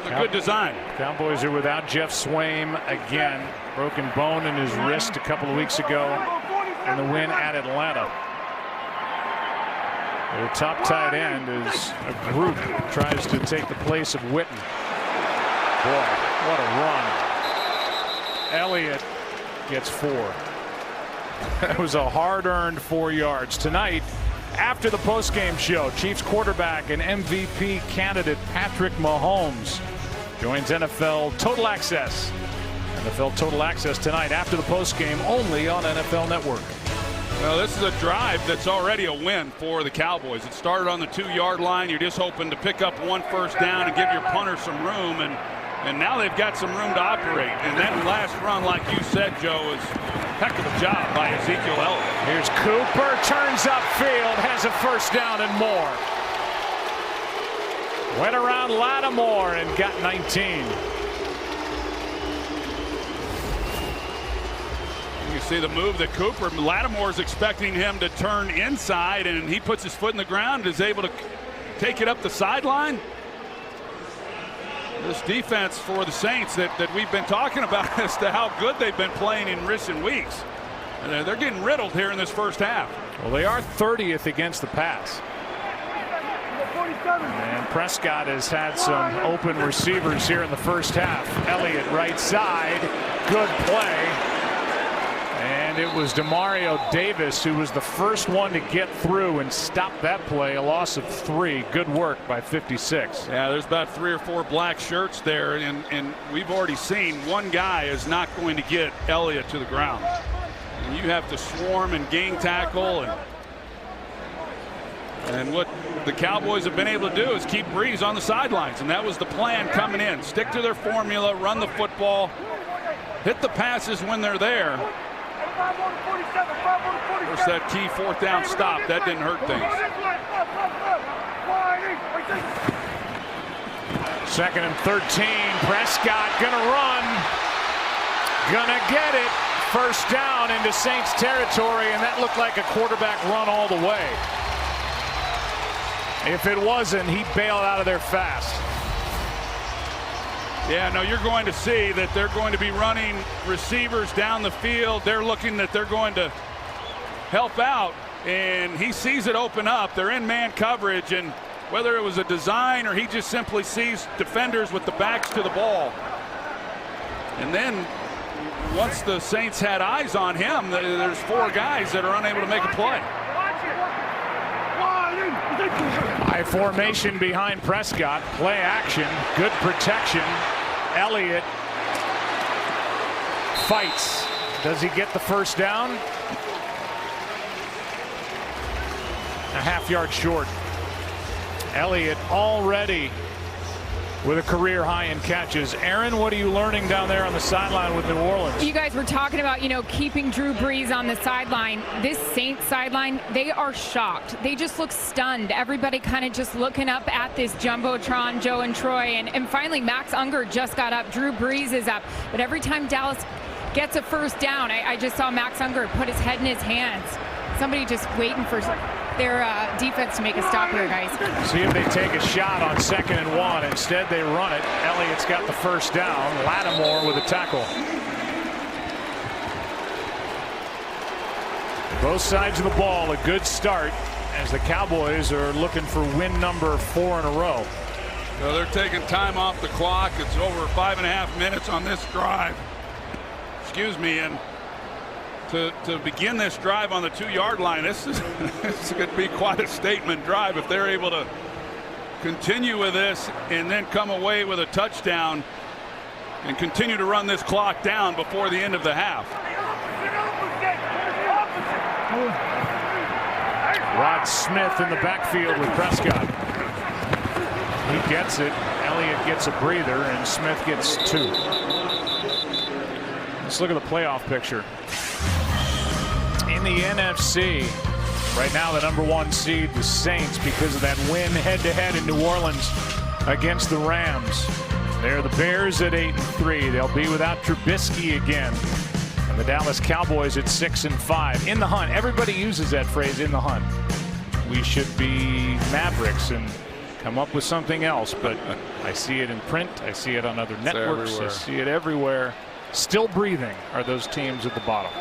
It's a good design. Cowboys are without Jeff Swaim again. Broken bone in his wrist a couple of weeks ago in the win at Atlanta. Their top tight end is a group tries to take the place of Witten. Boy, what a run. Elliott gets 4. That was a hard-earned 4 yards. Tonight, after the postgame show, Chiefs quarterback and MVP candidate Patrick Mahomes joins NFL Total Access. NFL Total Access tonight after the postgame, only on NFL Network. Well, this is a drive that's already a win for the Cowboys. It started on the 2-yard line. You're just hoping to pick up 1 first down and give your punter some room, and now they've got some room to operate. And that last run, like you said, Joe, is a heck of a job by Ezekiel Elliott. Here's Cooper, turns upfield, has a first down and more. Went around Lattimore and got 19. You see the move that Lattimore's expecting him to turn inside, and he puts his foot in the ground and is able to take it up the sideline. This defense for the Saints that we've been talking about as to how good they've been playing in recent weeks. And they're getting riddled here in this first half. Well, they are 30th against the pass. And Prescott has had some open receivers here in the first half. Elliott right side, good play. And it was Demario Davis who was the first one to get through and stop that play. A loss of 3. Good work by 56. Yeah, there's about 3 or 4 black shirts there, and we've already seen one guy is not going to get Elliott to the ground. And you have to swarm and gang tackle, and what the Cowboys have been able to do is keep Breeze on the sidelines, and that was the plan coming in. Stick to their formula, run the football, hit the passes when they're there. Of course, that key 4th down stop, that didn't hurt things. 2nd and 13. Prescott gonna run. Gonna get it. First down into Saints territory, and that looked like a quarterback run all the way. If it wasn't, he bailed out of there fast. Yeah, no, you're going to see that they're going to be running receivers down the field. They're looking that they're going to help out, and he sees it open up. They're in man coverage, and whether it was a design or he just simply sees defenders with the backs to the ball. And then once the Saints had eyes on him, there's 4 guys that are unable to make a play. High formation behind Prescott. Play action. Good protection. Elliott fights. Does he get the first down? A half-yard short. Elliott already with a career high in catches. Aaron, what are you learning down there on the sideline with New Orleans? You guys were talking about, keeping Drew Brees on the sideline. This Saints sideline, they are shocked. They just look stunned. Everybody kind of just looking up at this Jumbotron, Joe and Troy. And finally, Max Unger just got up. Drew Brees is up. But every time Dallas gets a first down, I just saw Max Unger put his head in his hands. Somebody just waiting for their defense to make a stop here, guys. See if they take a shot on 2nd and 1. Instead, they run it. Elliott's got the first down. Lattimore with a tackle. Both sides of the ball, a good start as the Cowboys are looking for win number 4 in a row. So they're taking time off the clock. It's over 5.5 minutes on this drive. Excuse me, and to begin this drive on the 2-yard line, this could be quite a statement drive if they're able to continue with this and then come away with a touchdown and continue to run this clock down before the end of the half. Rod Smith in the backfield with Prescott. He gets it. Elliott gets a breather, and Smith gets 2. Let's look at the playoff picture. In the NFC, right now the number 1 seed, the Saints, because of that win head-to-head in New Orleans against the Rams. They're the Bears at 8-3. They'll be without Trubisky again. And the Dallas Cowboys at 6-5. In the hunt. Everybody uses that phrase, in the hunt. We should be Mavericks and come up with something else, but I see it in print. I see it on other networks. I see it everywhere. Still breathing are those teams at the bottom.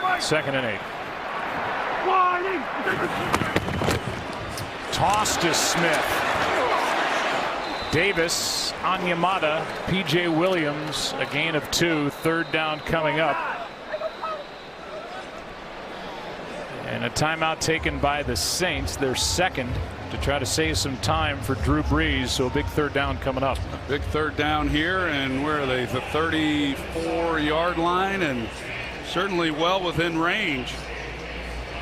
2nd and 8. Toss to Smith. Davis, Onyemata, P.J. Williams, a gain of 2. 3rd down coming up. And a timeout taken by the Saints, their 2nd, to try to save some time for Drew Brees. So a big 3rd down coming up. A big 3rd down here, and where are they? The 34-yard line, and certainly well within range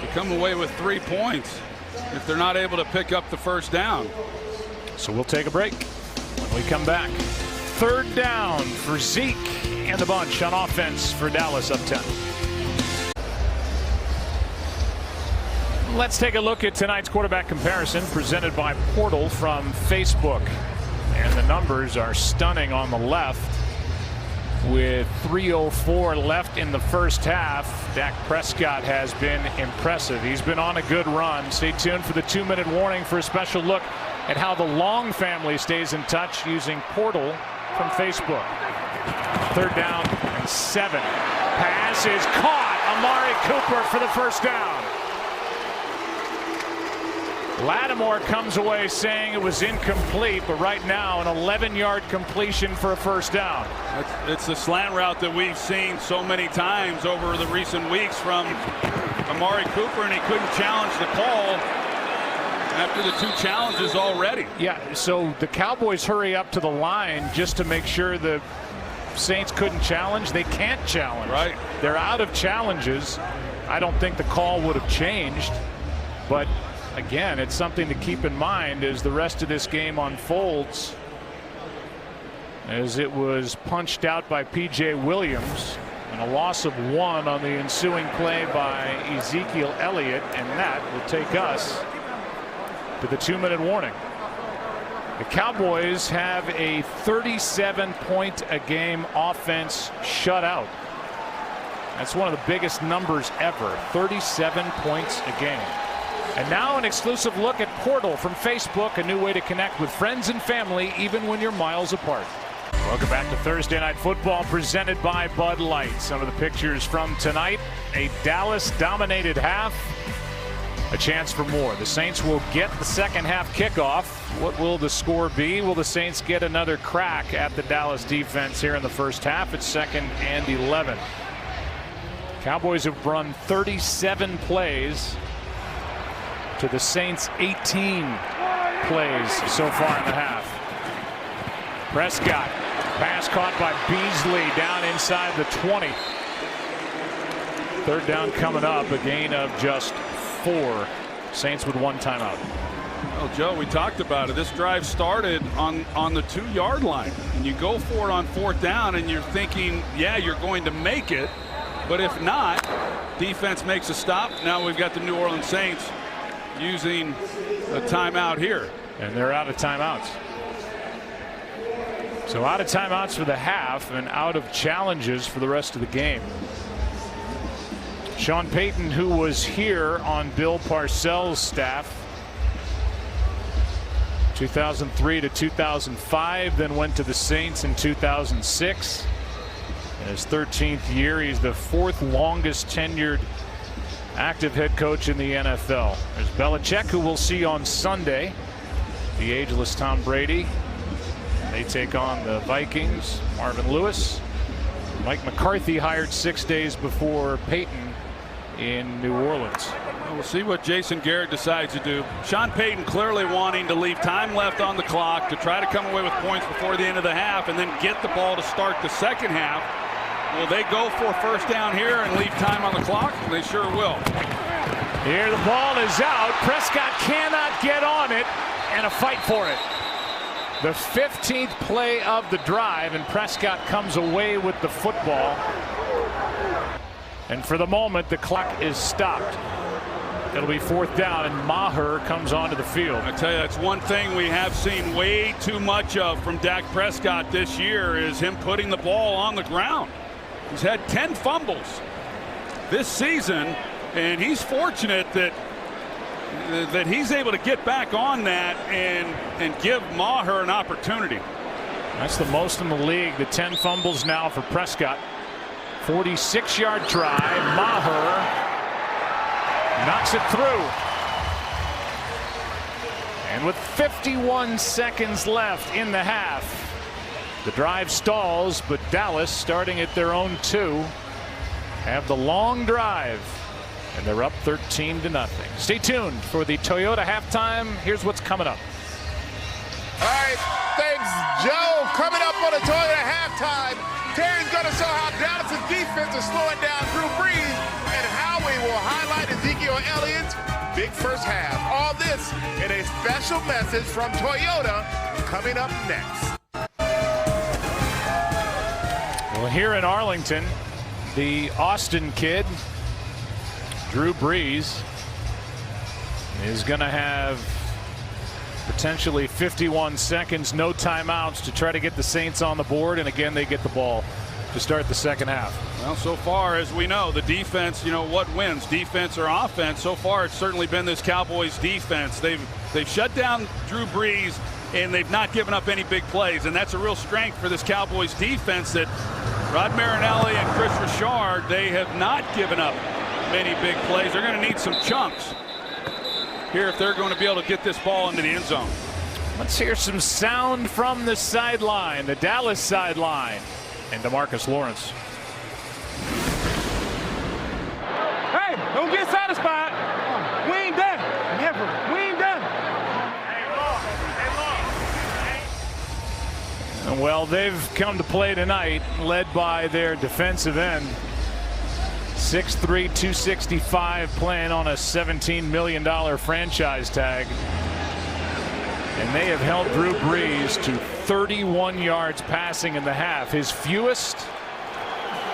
to come away with 3 points if they're not able to pick up the 1st down. So we'll take a break. When we come back, 3rd down for Zeke and the bunch on offense for Dallas, up 10. Let's take a look at tonight's quarterback comparison presented by Portal from Facebook. And the numbers are stunning on the left. With 3:04 left in the first half, Dak Prescott has been impressive. He's been on a good run. Stay tuned for the 2-minute warning for a special look at how the Long family stays in touch using Portal from Facebook. 3rd down and 7. Pass is caught. Amari Cooper for the 1st down. Lattimore comes away saying it was incomplete, but right now an 11-yard completion for a 1st down. It's the slant route that we've seen so many times over the recent weeks from Amari Cooper, and he couldn't challenge the call after the 2 challenges already. Yeah, so the Cowboys hurry up to the line just to make sure the Saints couldn't challenge. They can't challenge. Right. They're out of challenges. I don't think the call would have changed, but again, it's something to keep in mind as the rest of this game unfolds, as it was punched out by P.J. Williams and a loss of 1 on the ensuing play by Ezekiel Elliott, and that will take us to the 2-minute warning. The Cowboys have a 37-point-a-game offense shutout. That's one of the biggest numbers ever, 37 points a game. And now an exclusive look at Portal from Facebook, a new way to connect with friends and family even when you're miles apart. Welcome back to Thursday Night Football presented by Bud Light. Some of the pictures from tonight: a Dallas-dominated half, a chance for more. The Saints will get the second half kickoff. What will the score be? Will the Saints get another crack at the Dallas defense here in the first half? It's 2nd and 11. Cowboys have run 37 plays to the Saints 18 plays so far in the half. Prescott, pass caught by Beasley down inside the 20. 3rd down coming up, a gain of just 4. Saints with 1 timeout. Well, Joe, we talked about it. This drive started on the 2-yard line, and you go for it on 4th down, and you're thinking, yeah, you're going to make it, but if not, defense makes a stop. Now we've got the New Orleans Saints using a timeout here, and they're out of timeouts. So out of timeouts for the half and out of challenges for the rest of the game. Sean Payton, who was here on Bill Parcells' staff 2003 to 2005, then went to the Saints in 2006. In his 13th year, he's the 4th longest tenured active head coach in the NFL. There's Belichick, who we'll see on Sunday. The ageless Tom Brady. They take on the Vikings. Marvin Lewis. Mike McCarthy hired 6 days before Peyton in New Orleans. We'll see what Jason Garrett decides to do. Sean Payton clearly wanting to leave time left on the clock to try to come away with points before the end of the half and then get the ball to start the second half. Will they go for a 1st down here and leave time on the clock? They sure will. Here the ball is out. Prescott cannot get on it, and a fight for it. The 15th play of the drive, and Prescott comes away with the football. And for the moment, the clock is stopped. It'll be 4th down, and Maher comes onto the field. I tell you, that's one thing we have seen way too much of from Dak Prescott this year is him putting the ball on the ground. He's had 10 fumbles this season, and he's fortunate that that he's able to get back on that and give Maher an opportunity. That's the most in the league. The 10 fumbles now for Prescott. 46-yard drive. Maher knocks it through. And with 51 seconds left in the half, the drive stalls, but Dallas, starting at their own 2, have the long drive, and they're up 13-0. Stay tuned for the Toyota halftime. Here's what's coming up. All right, thanks, Joe. Coming up on the Toyota halftime, Terry's going to show how Dallas' defense is slowing down Drew Brees and how we will highlight Ezekiel Elliott's big first half. All this in a special message from Toyota coming up next. Well, here in Arlington, the Austin kid, Drew Brees, is going to have potentially 51 seconds, no timeouts, to try to get the Saints on the board. And again, they get the ball to start the second half. Well, so far, as we know, the defense, what wins, defense or offense? So far, it's certainly been this Cowboys defense. They've shut down Drew Brees, and they've not given up any big plays. And that's a real strength for this Cowboys defense, that Rod Marinelli and Chris Richard, they have not given up many big plays. They're going to need some chunks here if they're going to be able to get this ball into the end zone. Let's hear some sound from the sideline, the Dallas sideline, and DeMarcus Lawrence. Hey, don't get satisfied. We ain't done. Never. We ain't done. Well, they've come to play tonight, led by their defensive end. 6'3", 265, playing on a $17 million franchise tag. And they have held Drew Brees to 31 yards passing in the half. His fewest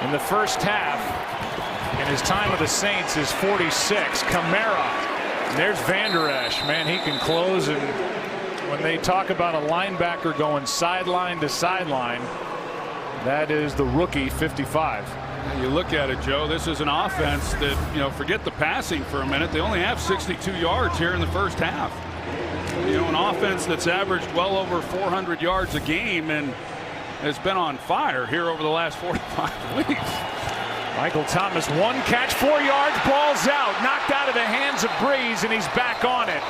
in the first half in his time with the Saints is 46. Kamara. And there's Van Der Esch. Man, he can close. And when they talk about a linebacker going sideline to sideline, that is the rookie 55. You look at it, Joe, this is an offense that, forget the passing for a minute. They only have 62 yards here in the first half. An offense that's averaged well over 400 yards a game and has been on fire here over the last 45 weeks. Michael Thomas, 1 catch, 4 yards, ball's out, knocked out of the hands of Brees, and he's back on it.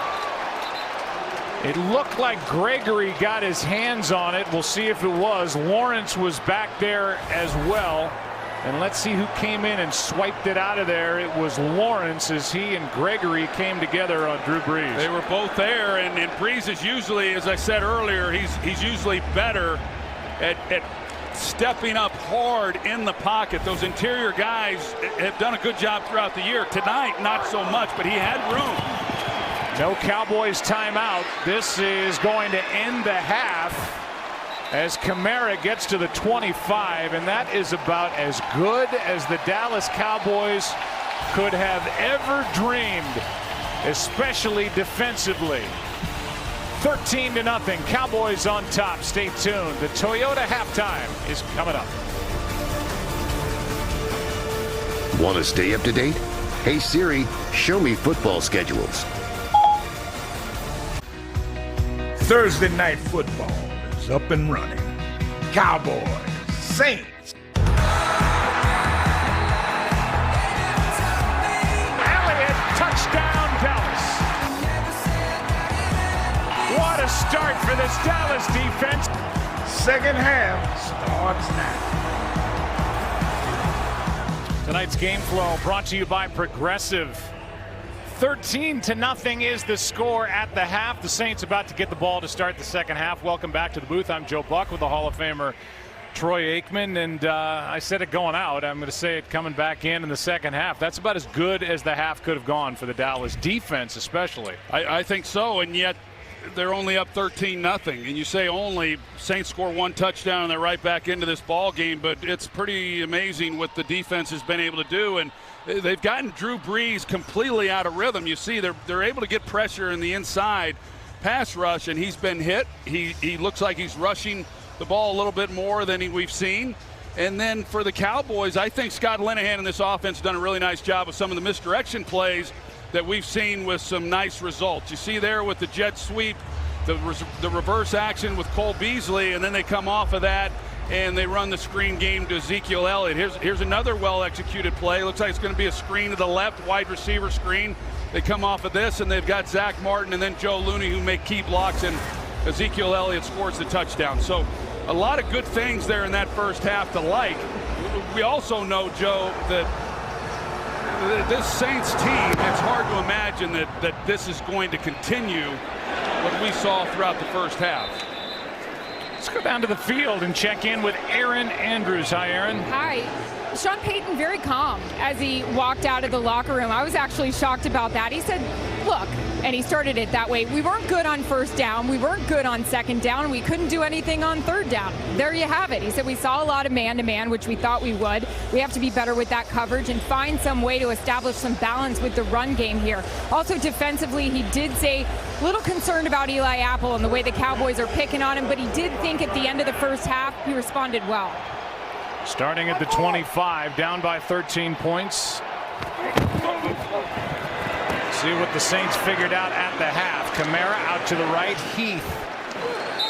It looked like Gregory got his hands on it. We'll see if it was. Lawrence was back there as well. And let's see who came in and swiped it out of there. It was Lawrence, as he and Gregory came together on Drew Brees. They were both there, and Brees is usually, as I said earlier, he's usually better at stepping up hard in the pocket. Those interior guys have done a good job throughout the year. Tonight, not so much, but he had room. No Cowboys timeout. This is going to end the half as Kamara gets to the 25, and that is about as good as the Dallas Cowboys could have ever dreamed, especially defensively. 13-0, Cowboys on top. Stay tuned. The Toyota halftime is coming up. Want to stay up to date? Hey Siri, show me football schedules. Thursday night football is up and running. Cowboys, Saints. Elliott, touchdown Dallas. What a start for this Dallas defense. Second half starts now. Tonight's game flow brought to you by Progressive. 13-0 is the score at the half. The Saints about to get the ball to start the second half. Welcome back to the booth. I'm Joe Buck with the Hall of Famer Troy Aikman, and I said it going out. I'm going to say it coming back in the second half. That's about as good as the half could have gone for the Dallas defense, especially. I think so, and yet they're only up 13-0. And you say only, Saints score 1 touchdown and they're right back into this ball game. But it's pretty amazing what the defense has been able to do. And they've gotten Drew Brees completely out of rhythm. You see, they're able to get pressure in the inside pass rush, and he's been hit. He looks like he's rushing the ball a little bit more than we've seen. And then for the Cowboys, I think Scott Linehan and this offense done a really nice job with some of the misdirection plays. that we've seen with some nice results. You see there with the jet sweep, the reverse action with Cole Beasley, and then they come off of that and they run the screen game to Ezekiel Elliott. Here's another well-executed play. Looks like it's going to be a screen to the left, wide receiver screen. They come off of this, and they've got Zach Martin and then Joe Looney who make key blocks, and Ezekiel Elliott scores the touchdown. So a lot of good things there in that first half to like. We also know, Joe, that this Saints team, it's hard to imagine that this is going to continue what we saw throughout the first half. Let's go down to the field and check in with Aaron Andrews. Hi, Aaron. Hi. Sean Payton very calm as he walked out of the locker room. I was actually shocked about that. He said, look, and he started it that way, we weren't good on first down, we weren't good on second down, we couldn't do anything on third down. There you have it. He said we saw a lot of man-to-man, which we thought we would. We have to be better with that coverage and find some way to establish some balance with the run game here. Also defensively, he did say a little concerned about Eli Apple and the way the Cowboys are picking on him, but he did think at the end of the first half he responded well. Starting at the 25, down by 13 points. See what the Saints figured out at the half. Kamara out to the right. Heath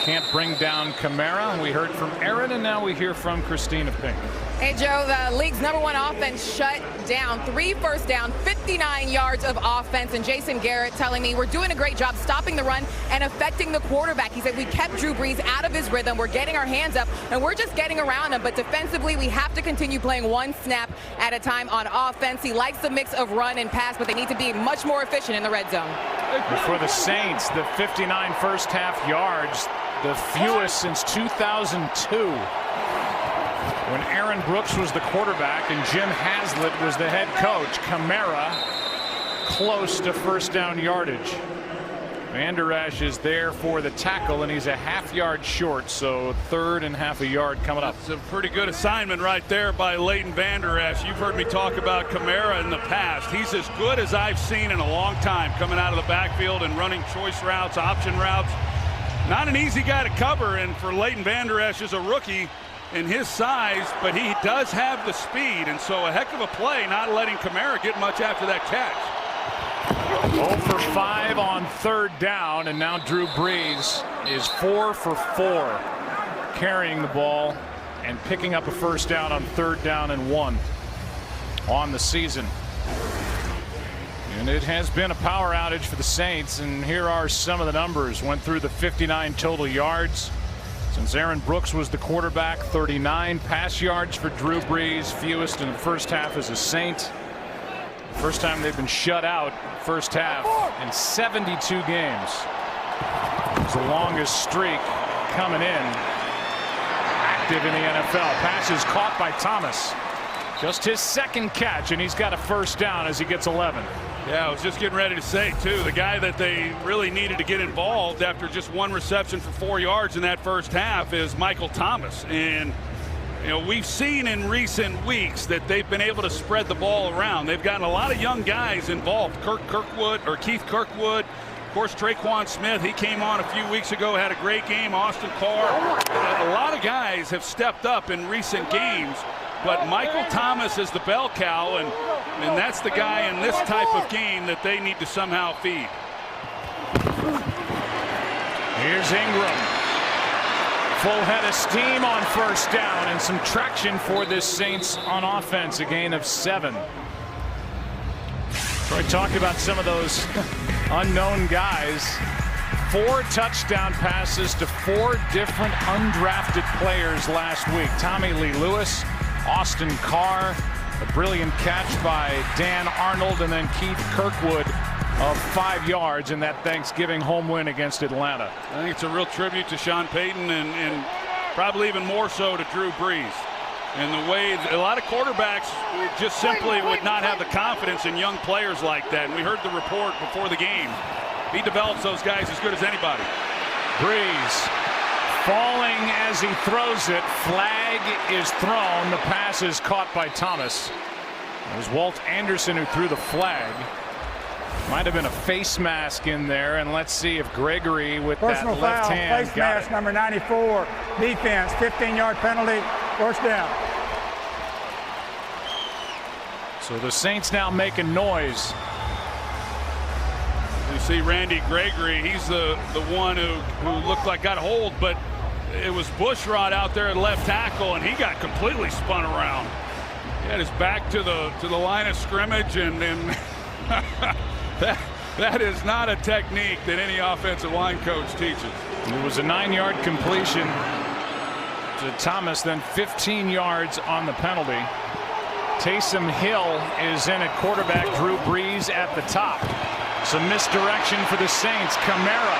can't bring down Kamara. We heard from Aaron, and now we hear from Christina Pink. Hey, Joe, the league's #1 offense shut down. 3 first down, 59 yards of offense. And Jason Garrett telling me we're doing a great job stopping the run and affecting the quarterback. He said we kept Drew Brees out of his rhythm. We're getting our hands up, and we're just getting around him. But defensively, we have to continue playing one snap at a time on offense. He likes the mix of run and pass, but they need to be much more efficient in the red zone. For the Saints, the 59 first half yards, the fewest since 2002. When Aaron Brooks was the quarterback and Jim Haslett was the head coach. Kamara close to first down yardage. Van Der Esch is there for the tackle, and he's a half yard short, so 3rd and half a yard coming up. It's a pretty good assignment right there by Leighton Van Der Esch. You've heard me talk about Kamara in the past. He's as good as I've seen in a long time, coming out of the backfield and running choice routes, option routes. Not an easy guy to cover, and for Leighton Van Der Esch as a rookie in his size, but he does have the speed, and so a heck of a play not letting Kamara get much after that catch. 0 for 5 on 3rd down, and now Drew Brees is 4 for 4 carrying the ball and picking up a first down on 3rd down and 1 on the season. And it has been a power outage for the Saints, and here are some of the numbers. Went through the 59 total yards since Aaron Brooks was the quarterback. 39 pass yards for Drew Brees, fewest in the first half as a Saint. First time they've been shut out first half in 72 games. It's the longest streak coming in active in the NFL. Passes caught by Thomas. Just his 2nd catch, and he's got a first down as he gets 11. Yeah, I was just getting ready to say, too, the guy that they really needed to get involved after just 1 reception for 4 yards in that first half is Michael Thomas. And, you know, we've seen in recent weeks that they've been able to spread the ball around. They've gotten a lot of young guys involved. Keith Kirkwood, of course, Traquan Smith, he came on a few weeks ago, had a great game. Austin Carr. A lot of guys have stepped up in recent games. But Michael Thomas is the bell cow, and that's the guy in this type of game that they need to somehow feed. Here's Ingram. Full head of steam on first down, and some traction for this Saints on offense. A gain of 7. Troy talked about some of those unknown guys. 4 touchdown passes to 4 different undrafted players last week. Tommy Lee Lewis, Austin Carr, a brilliant catch by Dan Arnold, and then Keith Kirkwood of 5 yards in that Thanksgiving home win against Atlanta. I think it's a real tribute to Sean Payton and probably even more so to Drew Brees. And the way a lot of quarterbacks just simply would not have the confidence in young players like that. And we heard the report before the game. He develops those guys as good as anybody. Brees falling as he throws it. Flag is thrown. The pass is caught by Thomas. It was Walt Anderson who threw the flag. Might have been a face mask in there, and let's see if Gregory with personal that left foul, hand face got mask it. number 94. Defense, 15-yard penalty, first down. So the Saints now making noise. see Randy Gregory. He's the one who looked like got hold, but it was Bushrod out there at left tackle, and he got completely spun around. He had his back to the line of scrimmage, and that is not a technique that any offensive line coach teaches. It was a 9-yard completion to Thomas, then 15 yards on the penalty. Taysom Hill is in at quarterback. Drew Brees at the top. Some misdirection for the Saints. Kamara.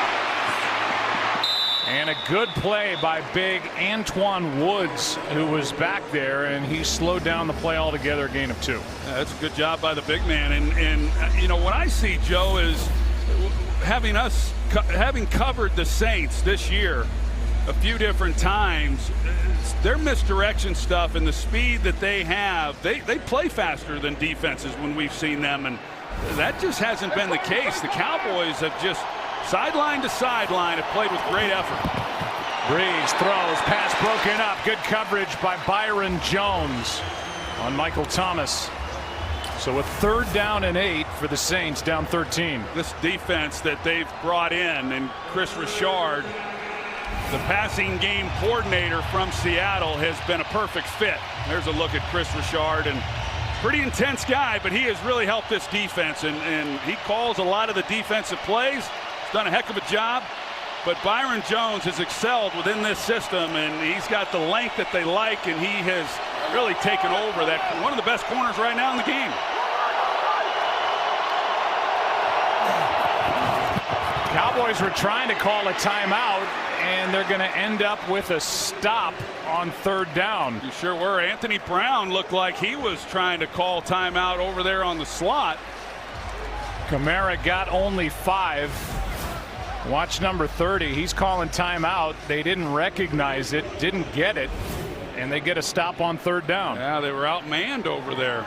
And a good play by big Antoine Woods, who was back there, and he slowed down the play altogether, a gain of 2. That's a good job by the big man. And you know, what I see, Joe, is having covered the Saints this year a few different times, their misdirection stuff and the speed that they have, they play faster than defenses when we've seen them, and that just hasn't been the case. The Cowboys have just sideline to sideline have played with great effort. Brees throws, pass broken up. Good coverage by Byron Jones on Michael Thomas. So a 3rd down and 8 for the Saints, down 13. This defense that they've brought in, and Chris Richard, the passing game coordinator from Seattle, has been a perfect fit. There's a look at Chris Richard, and pretty intense guy, but he has really helped this defense, and he calls a lot of the defensive plays. He's done a heck of a job, but Byron Jones has excelled within this system, and he's got the length that they like, and he has really taken over that. One of the best corners right now in the game. Cowboys were trying to call a timeout, and they're going to end up with a stop on 3rd down. You sure were. Anthony Brown looked like he was trying to call timeout over there on the slot. Kamara got only 5. Watch number 30. He's calling timeout. They didn't recognize it, didn't get it, and they get a stop on 3rd down. Yeah, they were outmanned over there.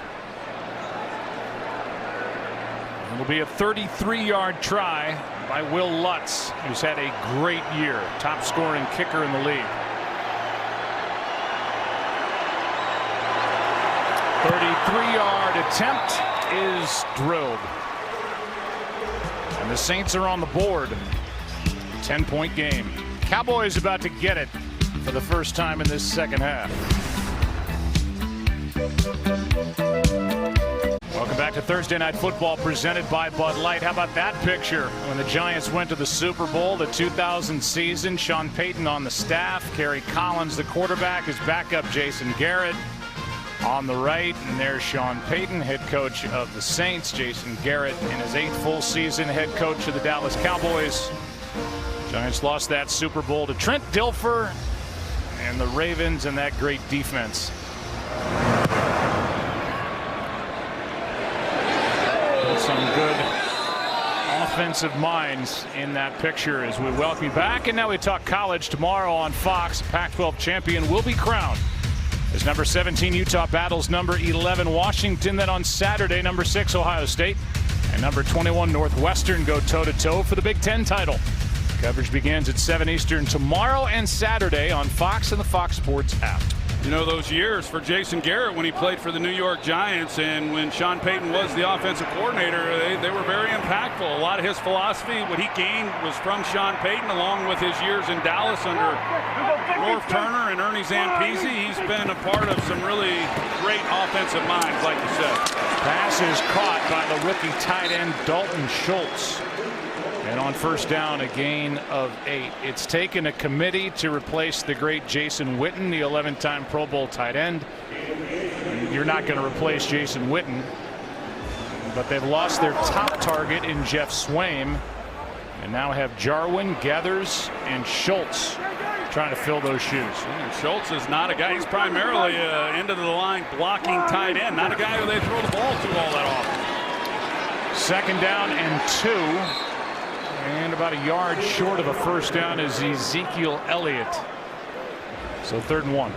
It'll be a 33-yard try by Will Lutz, who's had a great year. Top scoring kicker in the league. 33-yard attempt is drilled. And the Saints are on the board. 10-point game. Cowboys about to get it for the first time in this second half. Welcome back to Thursday Night Football, presented by Bud Light. How about that picture when the Giants went to the Super Bowl, the 2000 season? Sean Payton on the staff, Kerry Collins the quarterback, his backup Jason Garrett on the right, and there's Sean Payton, head coach of the Saints. Jason Garrett in his 8th full season, head coach of the Dallas Cowboys. Giants lost that Super Bowl to Trent Dilfer and the Ravens and that great defense. Some good offensive minds in that picture as we welcome you back. And now we talk college. Tomorrow on Fox, Pac-12 champion will be crowned as number 17 Utah battles number 11 Washington. Then on Saturday, number 6 Ohio State and number 21 Northwestern go toe-to-toe for the Big Ten title. Coverage begins at 7 Eastern tomorrow and Saturday on Fox and the Fox Sports app. You know, those years for Jason Garrett when he played for the New York Giants and when Sean Payton was the offensive coordinator, they were very impactful. A lot of his philosophy, what he gained, was from Sean Payton, along with his years in Dallas under Norv Turner and Ernie Zampese. He's been a part of some really great offensive minds, like you said. Pass is caught by the rookie tight end Dalton Schultz. And on first down, a gain of 8. It's taken a committee to replace the great Jason Witten, the 11-time Pro Bowl tight end. You're not going to replace Jason Witten, but they've lost their top target in Jeff Swaim, and now have Jarwin, Gathers, and Schultz trying to fill those shoes. And Schultz is not a guy. He's primarily end of the line blocking tight end, not a guy who they throw the ball to all that often. Second down and 2. And about a yard short of a first down is Ezekiel Elliott. So 3rd and 1.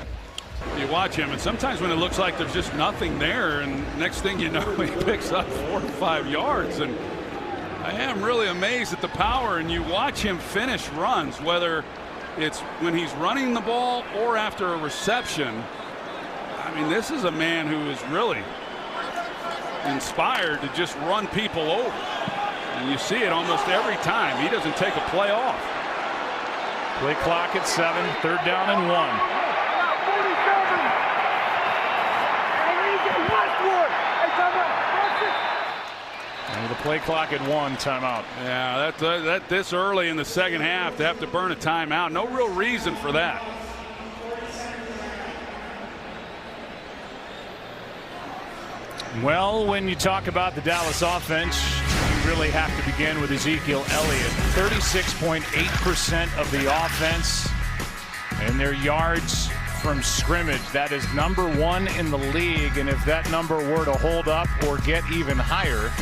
You watch him, and sometimes when it looks like there's just nothing there, and next thing you know, he picks up 4 to 5 yards. And I am really amazed at the power, and you watch him finish runs, whether it's when he's running the ball or after a reception. I mean, this is a man who is really inspired to just run people over. And you see it almost every time. He doesn't take a play off. Play clock at 7, 3rd down and 1. And with the play clock at 1, timeout. Yeah, that this early in the second half to have to burn a timeout. No real reason for that. Well, when you talk about the Dallas offense, you really have to begin with Ezekiel Elliott. 36.8% of the offense and their yards from scrimmage. That is number 1 in the league, and if that number were to hold up or get even higher,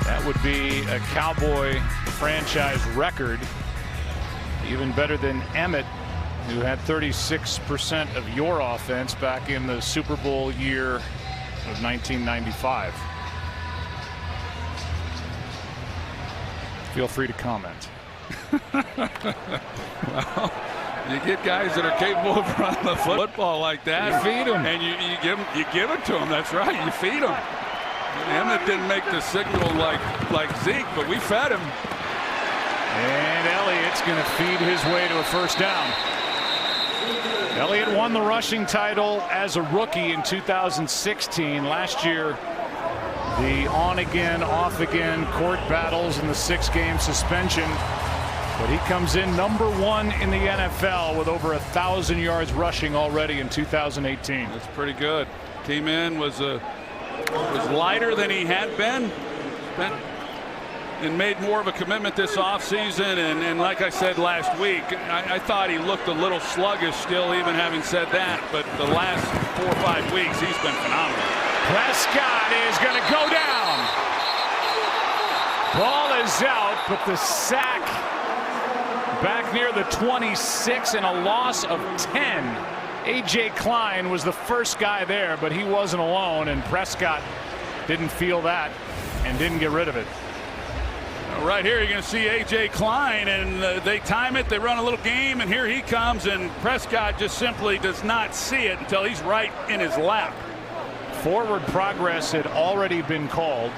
that would be a Cowboy franchise record. Even better than Emmett, who had 36% of your offense back in the Super Bowl year of 1995. Feel free to comment. Well, you get guys that are capable of running the football like that. You feed them, and you give it to them. That's right. You feed them. Emmett didn't make the signal like Zeke, but we fed him. And Elliott's going to feed his way to a first down. Elliott won the rushing title as a rookie in 2016. Last year, the on-again, off-again court battles and the 6-game suspension. But he comes in number 1 in the NFL with over 1,000 yards rushing already in 2018. That's pretty good. Came in was lighter than he had been. And made more of a commitment this offseason. And like I said last week, I thought he looked a little sluggish still, even having said that. But the last 4 or 5 weeks, he's been phenomenal. Prescott is going to go down. Ball is out, but the sack back near the 26 and a loss of 10. A.J. Klein was the first guy there, but he wasn't alone, and Prescott didn't feel that and didn't get rid of it. Right here, you're going to see A.J. Klein, and they time it. They run a little game, and here he comes, and Prescott just simply does not see it until he's right in his lap. Forward progress had already been called,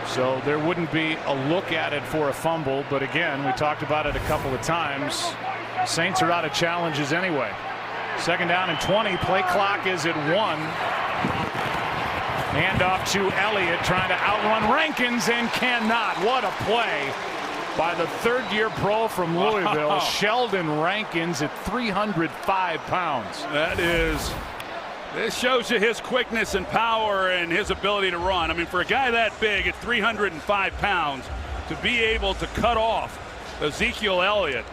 so there wouldn't be a look at it for a fumble. But again, we talked about it a couple of times. Saints are out of challenges anyway. 2nd down and 20. Play clock is at 1. Handoff to Elliott, trying to outrun Rankins and cannot. What a play by the 3rd-year pro from Louisville, Sheldon Rankins, at 305 pounds. This shows you his quickness and power and his ability to run. I mean, for a guy that big at 305 pounds to be able to cut off Ezekiel Elliott,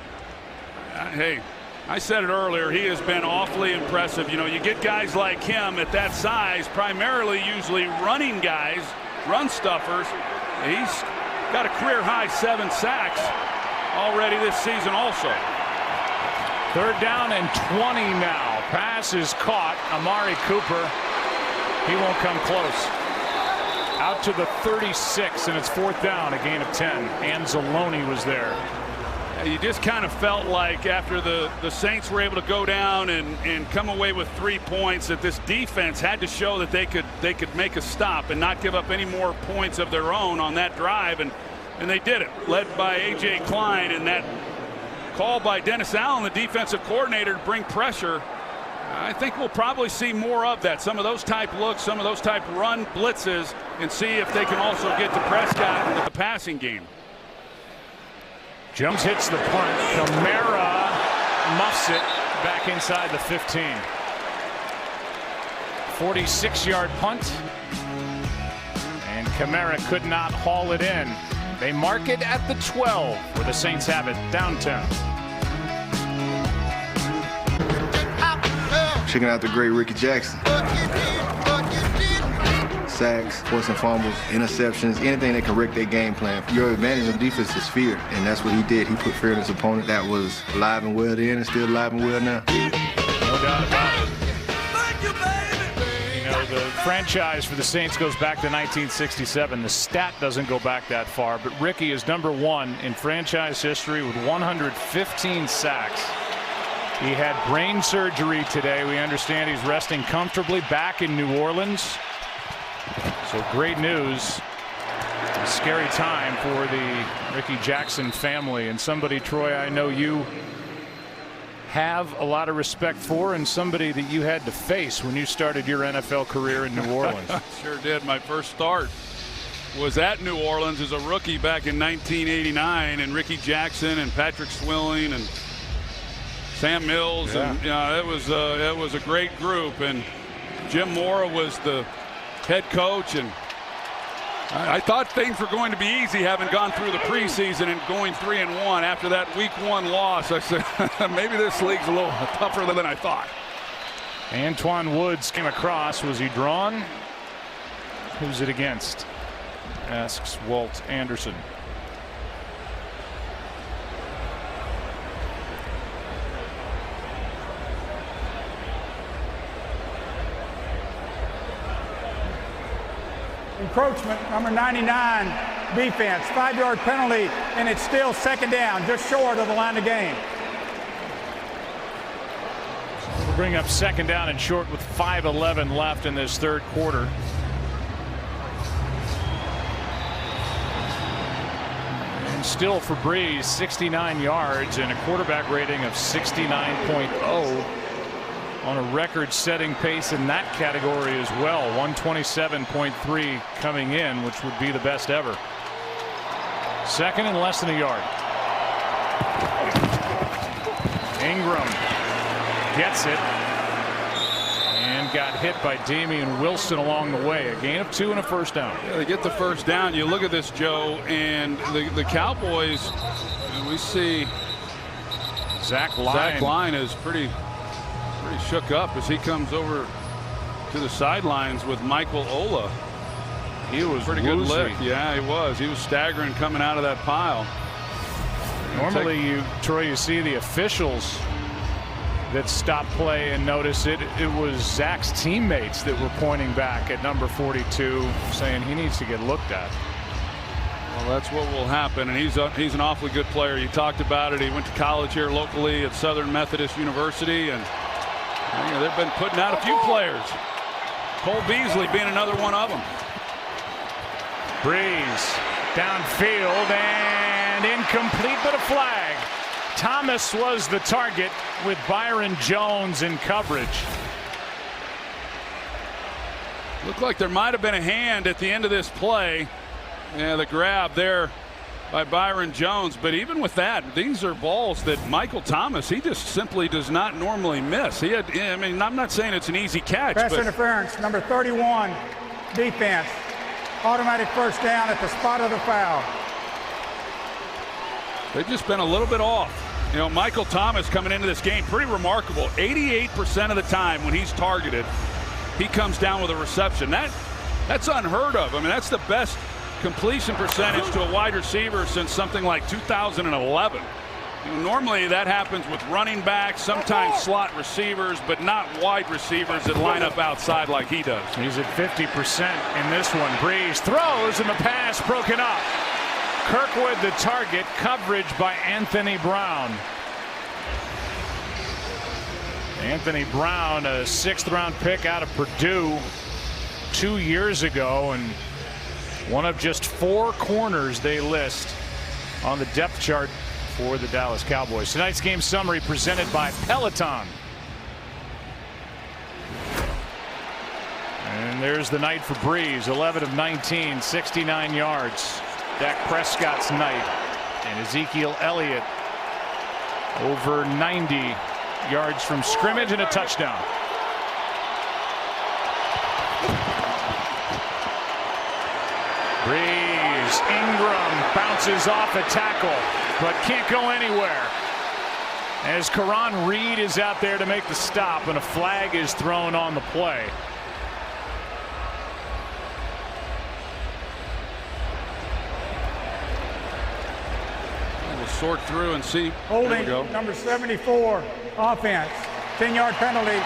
hey, I said it earlier, he has been awfully impressive. You know, you get guys like him at that size, primarily usually running guys, run stuffers. He's got a career high 7 sacks already this season also. 3rd down and 20 now. Pass is caught. Amari Cooper, he won't come close. Out to the 36, and it's 4th down, a gain of 10. Anzalone was there. You just kind of felt like after the Saints were able to go down and come away with 3 points, that this defense had to show that they could make a stop and not give up any more points of their own on that drive, and they did it, led by A.J. Klein, and that call by Dennis Allen, the defensive coordinator, to bring pressure. I think we'll probably see more of that, some of those type looks, some of those type run blitzes, and see if they can also get to Prescott in the passing game. Jones hits the punt. Kamara muffs it back inside the 15. 46-yard punt. And Kamara could not haul it in. They mark it at the 12, where the Saints have it down 10. Checking out the great Ricky Jackson. Sacks, forcing fumbles, interceptions, anything that can wreck their game plan. Your advantage in defense is fear, and that's what he did. He put fear in his opponent. That was alive and well then and still alive and well now. No doubt about it. You know, the franchise for the Saints goes back to 1967. The stat doesn't go back that far, but Ricky is number 1 in franchise history with 115 sacks. He had brain surgery today. We understand he's resting comfortably back in New Orleans. So great news. Scary time for the Ricky Jackson family, and somebody, Troy, I know you have a lot of respect for, and somebody that you had to face when you started your NFL career in New Orleans. Sure did. My first start was at New Orleans as a rookie back in 1989, and Ricky Jackson and Patrick Swilling and Sam Mills, and it was a great group. And Jim Mora was the head coach, and I thought things were going to be easy, having gone through the preseason and going 3-1 after that Week 1 loss. I said, maybe this league's a little tougher than I thought. Antoine Woods came across. Was he drawn? Who's it against? Asks Walt Anderson. Encroachment, number 99, defense. 5-yard penalty, and it's still second down, just short of the line of game. We'll bring up second down and short with 5:11 left in this third quarter. And still for Breeze, 69 yards and a quarterback rating of 69.0. on a record-setting pace in that category as well. 127.3 coming in, which would be the best ever. Second and less than a yard. Ingram gets it and got hit by Damian Wilson along the way. A gain of 2 and a first down. Yeah, they get the first down. You look at this, Joe, and the Cowboys, and we see Zach Line is pretty shook up as he comes over to the sidelines with Michael Ola. He was pretty good lick. Yeah, he was. He was staggering coming out of that pile. Normally, Troy, you see the officials that stop play and notice it. It was Zach's teammates that were pointing back at number 42, saying he needs to get looked at. Well, that's what will happen, and he's an awfully good player. You talked about it. He went to college here locally at Southern Methodist University, and they've been putting out a few players. Cole Beasley being another one of them. Breeze downfield and incomplete, but a flag. Thomas was the target with Byron Jones in coverage. Looked like there might have been a hand at the end of this play. Yeah, the grab there by Byron Jones, but even with that, these are balls that Michael Thomas, he just simply does not normally miss. I mean, I'm not saying it's an easy catch. Pass interference, number 31, defense. Automatic first down at the spot of the foul. They've just been a little bit off. Michael Thomas coming into this game, pretty remarkable. 88% of the time when he's targeted, he comes down with a reception. That's unheard of. I mean, that's the best completion percentage to a wide receiver since something like 2011. Normally that happens with running backs, sometimes slot receivers, but not wide receivers that line up outside like he does. He's at 50% in this one. Breeze throws and the pass broken up. Kirkwood the target, coverage by Anthony Brown. Anthony Brown, a 6th-round pick out of Purdue 2 years ago, and one of just 4 corners they list on the depth chart for the Dallas Cowboys. Tonight's game summary presented by Peloton. And there's the night for Breeze. 11 of 19, 69 yards. Dak Prescott's night. And Ezekiel Elliott over 90 yards from scrimmage and a touchdown. Breeze, Ingram bounces off a tackle, but can't go anywhere. As Karan Reed is out there to make the stop, and a flag is thrown on the play. We'll sort through and see. Holding number 74, offense. 10-yard penalty.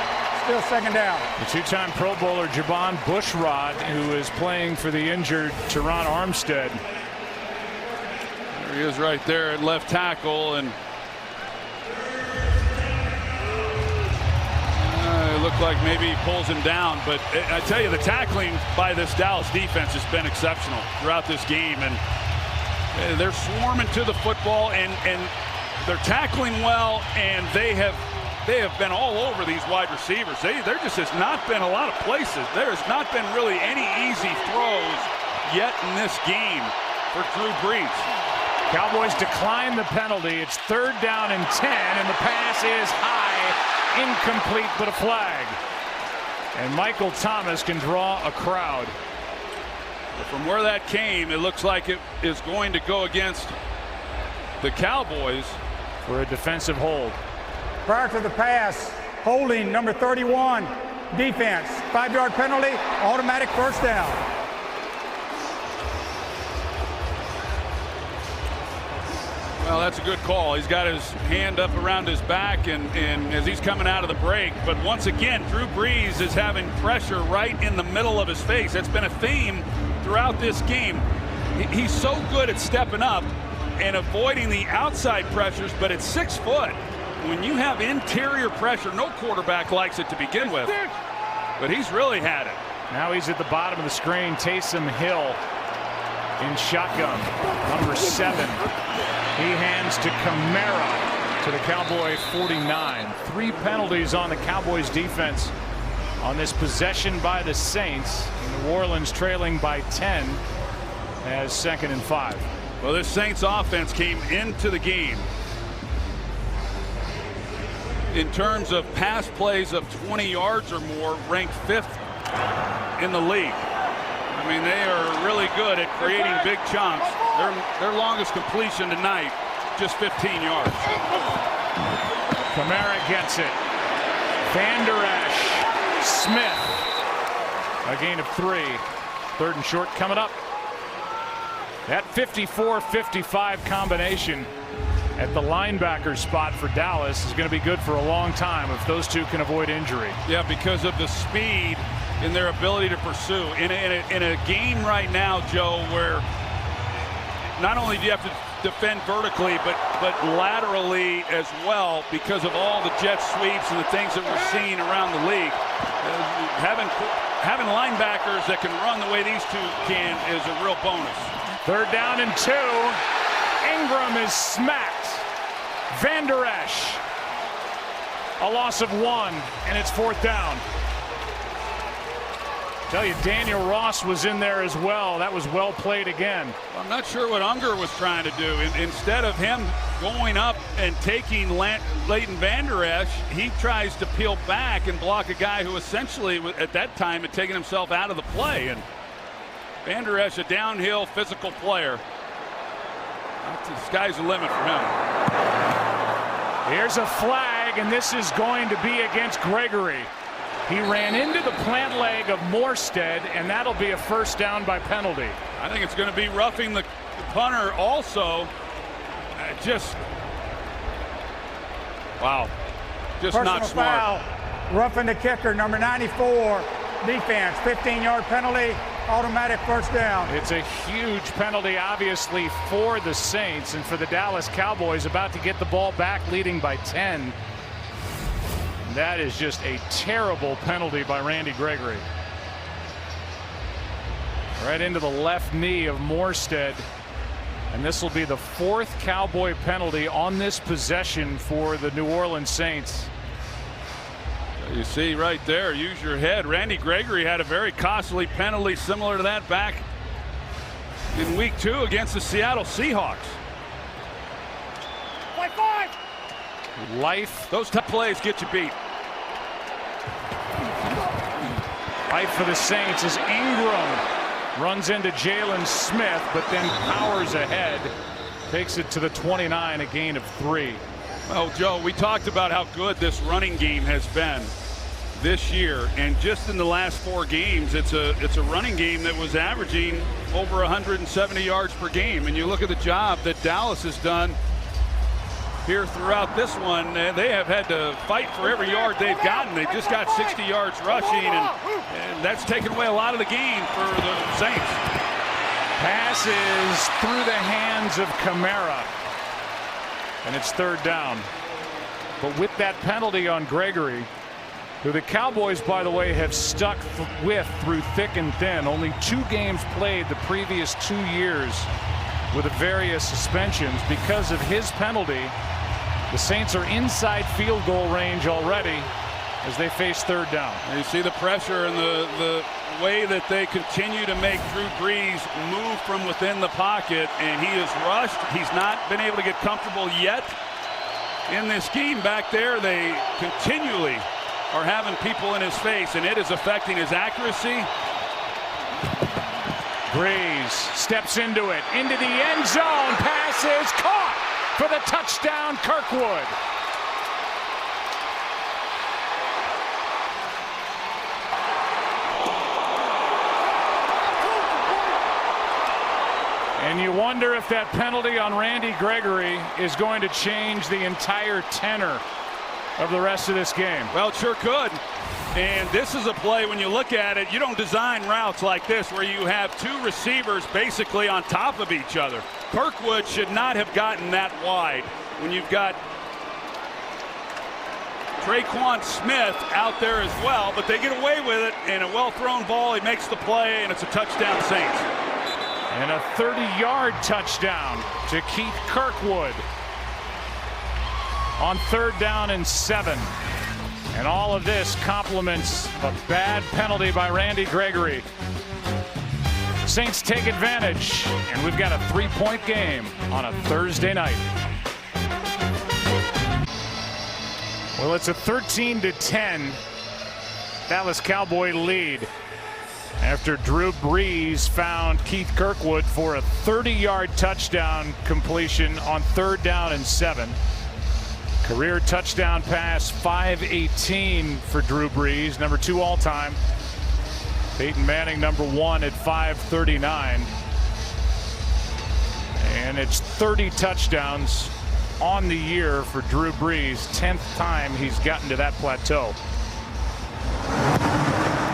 Still second down. The 2-time Pro Bowler Javon Bushrod, who is playing for the injured Teron Armstead. There he is right there at left tackle, and look looked like maybe he pulls him down. But I tell you, the tackling by this Dallas defense has been exceptional throughout this game. And they're swarming to the football, and they're tackling well, and they have been all over these wide receivers. There just has not been a lot of places. There has not been really any easy throws yet in this game for Drew Brees. Cowboys decline the penalty. It's 3rd down and 10, and the pass is high, incomplete, but a flag. And Michael Thomas can draw a crowd. From where that came, it looks like it is going to go against the Cowboys for a defensive hold. Prior to the pass, holding number 31, defense. 5-yard penalty, automatic first down. Well, that's a good call. He's got his hand up around his back and as he's coming out of the break. But once again, Drew Brees is having pressure right in the middle of his face. That's been a theme throughout this game. He's so good at stepping up and avoiding the outside pressures, but at 6 foot, when you have interior pressure, no quarterback likes it to begin with. But he's really had it. Now he's at the bottom of the screen. Taysom Hill in shotgun, number 7. He hands to Kamara to the Cowboy 49. 3 penalties on the Cowboys defense on this possession by the Saints. New Orleans trailing by 10 as 2nd and 5. Well, this Saints offense came into the game in terms of pass plays of 20 yards or more, ranked 5th in the league. I mean, they are really good at creating big chunks. Their longest completion tonight, just 15 yards. Kamara gets it. Van Der Esch, Smith, a gain of 3. 3rd and short coming up. That 54-55 combination at the linebacker spot for Dallas is going to be good for a long time if those two can avoid injury. Yeah, because of the speed in their ability to pursue. In a game right now, Joe, where not only do you have to defend vertically, but laterally as well, because of all the jet sweeps and the things that we're seeing around the league. Having linebackers that can run the way these two can is a real bonus. 3rd down and 2. Ingram is smacked. Van Der Esch, a loss of 1, and it's 4th down. Tell you, Daniel Ross was in there as well. That was well played again. I'm not sure what Unger was trying to do. Instead of him going up and taking Leighton Van Der Esch, he tries to peel back and block a guy who essentially at that time had taken himself out of the play. And Van Der Esch, a downhill physical player. The sky's the limit for him. Here's a flag, and this is going to be against Gregory. He ran into the plant leg of Morstead, and that'll be a 1st down by penalty. I think it's going to be roughing the punter also. Wow. Just Personal not smart. Foul, roughing the kicker, number 94, defense, 15-yard penalty, automatic 1st down. It's a huge penalty, obviously, for the Saints and for the Dallas Cowboys, about to get the ball back, leading by 10. That is just a terrible penalty by Randy Gregory. Right into the left knee of Morstead. And this will be the 4th Cowboy penalty on this possession for the New Orleans Saints. You see right there, use your head. Randy Gregory had a very costly penalty similar to that back in week 2 against the Seattle Seahawks. Life. Those tough plays get you beat. Life for the Saints as Ingram runs into Jalen Smith, but then powers ahead. Takes it to the 29, a gain of 3. Well, Joe, we talked about how good this running game has been this year, and just in the last 4 games, it's a running game that was averaging over 170 yards per game. And you look at the job that Dallas has done here throughout this one, and they have had to fight for every yard they've gotten. They just got 60 yards rushing, and that's taken away a lot of the game for the Saints. Passes through the hands of Kamara, and it's 3rd down. But with that penalty on Gregory, who the Cowboys, by the way, have stuck with through thick and thin. Only 2 games played the previous 2 years with the various suspensions. Because of his penalty, the Saints are inside field goal range already as they face 3rd down. And you see the pressure and the way that they continue to make Drew Brees move from within the pocket, and he is rushed. He's not been able to get comfortable yet in this scheme back there. They continually are having people in his face, and it is affecting his accuracy. Brees steps into it, into the end zone. Pass is caught for the touchdown, Kirkwood. And you wonder if that penalty on Randy Gregory is going to change the entire tenor of the rest of this game. Well, it sure could. And this is a play, when you look at it, you don't design routes like this where you have 2 receivers basically on top of each other. Kirkwood should not have gotten that wide when you've got Traquan Smith out there as well, but they get away with it, and a well-thrown ball, he makes the play, and it's a touchdown, Saints. And a 30-yard touchdown to Keith Kirkwood on 3rd down and 7. And all of this complements a bad penalty by Randy Gregory. Saints take advantage, and we've got a 3-point game on a Thursday night. Well, it's a 13-10 Dallas Cowboy lead after Drew Brees found Keith Kirkwood for a 30-yard touchdown completion on 3rd down and 7. Career touchdown pass, 518 for Drew Brees, number 2 all time. Peyton Manning, number 1 at 539. And it's 30 touchdowns on the year for Drew Brees, 10th time he's gotten to that plateau.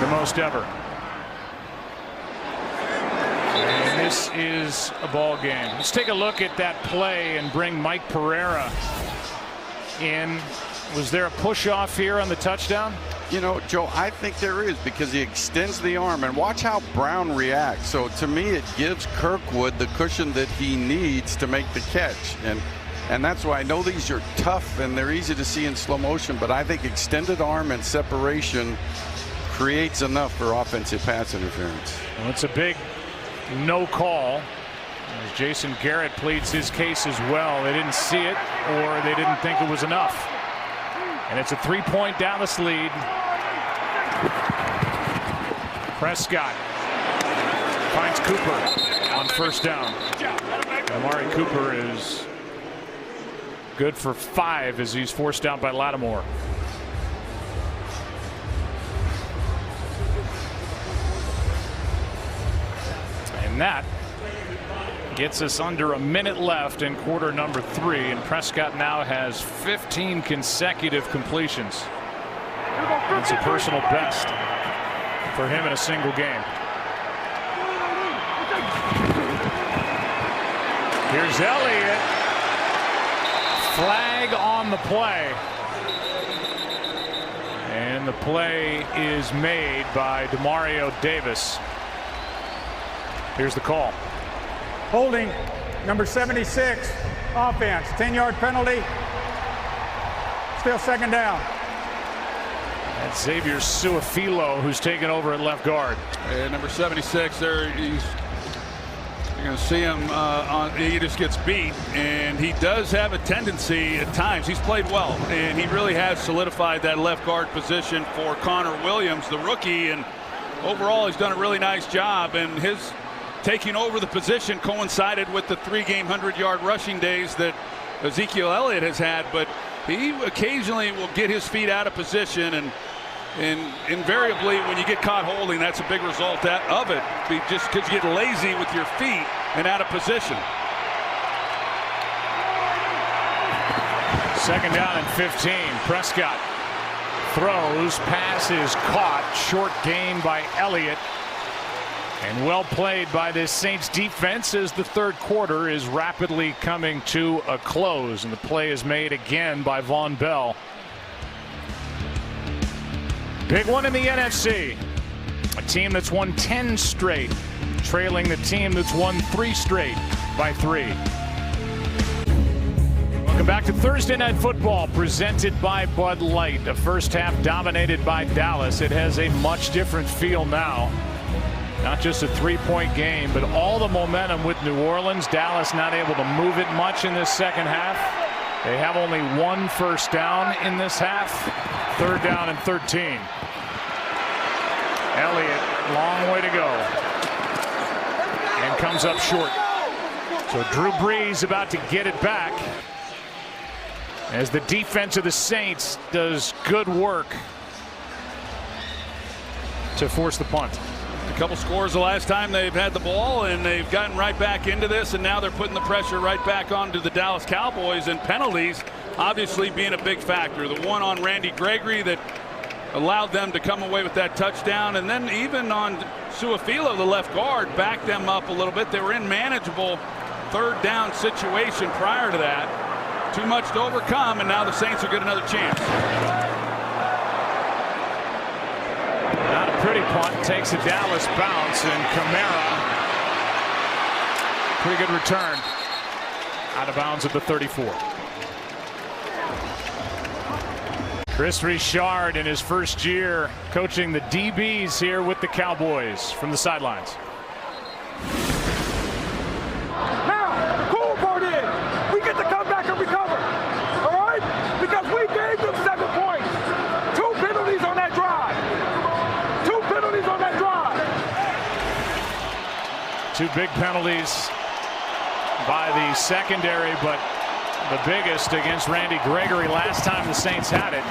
The most ever. And this is a ball game. Let's take a look at that play and bring Mike Pereira in. Was there a push off here on the touchdown? You know, Joe, I think there is, because he extends the arm, and watch how Brown reacts. So to me, it gives Kirkwood the cushion that he needs to make the catch. And that's why I know these are tough and they're easy to see in slow motion, but I think extended arm and separation creates enough for offensive pass interference. Well, it's a big no call, as Jason Garrett pleads his case as well. They didn't see it, or they didn't think it was enough. And it's a 3-point Dallas lead. Prescott finds Cooper on 1st down. Amari Cooper is good for 5 as he's forced out by Lattimore. And that gets us under a minute left in quarter number 3, and Prescott now has 15 consecutive completions. It's a personal best for him in a single game. Here's Elliott. Flag on the play. And the play is made by Demario Davis. Here's the call. Holding number 76, offense, 10-yard penalty. Still 2nd down. That's Xavier Suafilo, who's taken over at left guard. And number 76 there, you're going to see him he just gets beat, and he does have a tendency at times. He's played well, and he really has solidified that left guard position for Connor Williams, the rookie, and overall he's done a really nice job, and his taking over the position coincided with the 3-game 100-yard rushing days that Ezekiel Elliott has had, but he occasionally will get his feet out of position, and invariably when you get caught holding, that's a big result of it, just because you get lazy with your feet and out of position. 2nd down and 15. Prescott throws, pass is caught, short gain by Elliott. And well played by this Saints defense as the 3rd quarter is rapidly coming to a close. And the play is made again by Von Bell. Big one in the NFC. A team that's won 10 straight, trailing the team that's won 3 straight by 3. Welcome back to Thursday Night Football, presented by Bud Light. The first half dominated by Dallas. It has a much different feel now. Not just a 3-point game, but all the momentum with New Orleans. Dallas not able to move it much in this second half. They have only 1 first down in this half. 3rd down and 13. Elliott, long way to go. And comes up short. So Drew Brees about to get it back, as the defense of the Saints does good work to force the punt. A couple scores the last time they've had the ball, and they've gotten right back into this, and now they're putting the pressure right back onto the Dallas Cowboys, and penalties obviously being a big factor. The one on Randy Gregory that allowed them to come away with that touchdown, and then even on Suafilo, the left guard, backed them up a little bit. They were in manageable 3rd down situation prior to that. Too much to overcome, and now the Saints will get another chance. Not a pretty punt. Takes a Dallas bounce, and Kamara, pretty good return, out of bounds at the 34. Chris Richard in his first year coaching the DBs here with the Cowboys from the sidelines. Now, the cool part is we get to come back and recover. All right? Because we gave them 7 points. 2 penalties on that drive. 2 penalties on that drive. 2 big penalties by the secondary, but the biggest against Randy Gregory last time the Saints had it.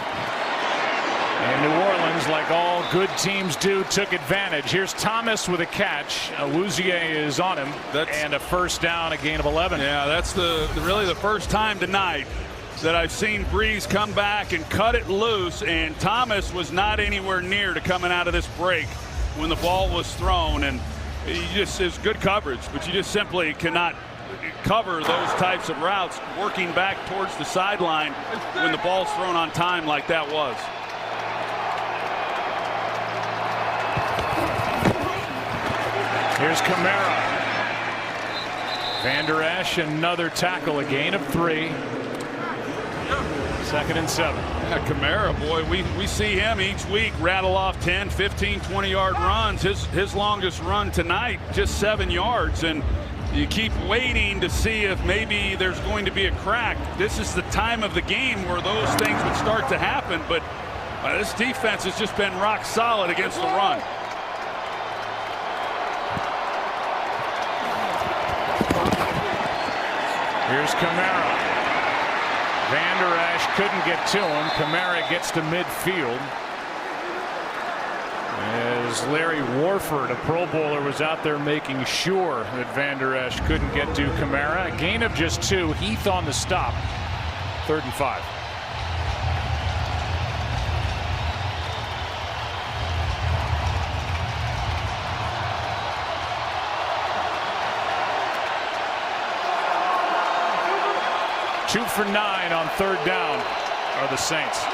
And New Orleans, like all good teams do, took advantage. Here's Thomas with a catch. Awuzie is on him, and a first down, a gain of 11. Yeah, that's really the first time tonight that I've seen Brees come back and cut it loose, and Thomas was not anywhere near to coming out of this break when the ball was thrown. And it's good coverage, but you just simply cannot cover those types of routes working back towards the sideline when the ball's thrown on time like that was. Here's Kamara. Van Der Esch, another tackle, a gain of 3. 2nd and 7. Yeah, Kamara, boy, we see him each week rattle off 10, 15, 20-yard runs. His longest run tonight, just 7 yards, and you keep waiting to see if maybe there's going to be a crack. This is the time of the game where those things would start to happen, but this defense has just been rock solid against the run. Here's Kamara. Van Der Esch couldn't get to him. Kamara gets to midfield. As Larry Warford, a Pro Bowler, was out there making sure that Van Der Esch couldn't get to Kamara. A gain of just 2. Heath on the stop. 3rd and 5. Two for 9 on 3rd down are the Saints.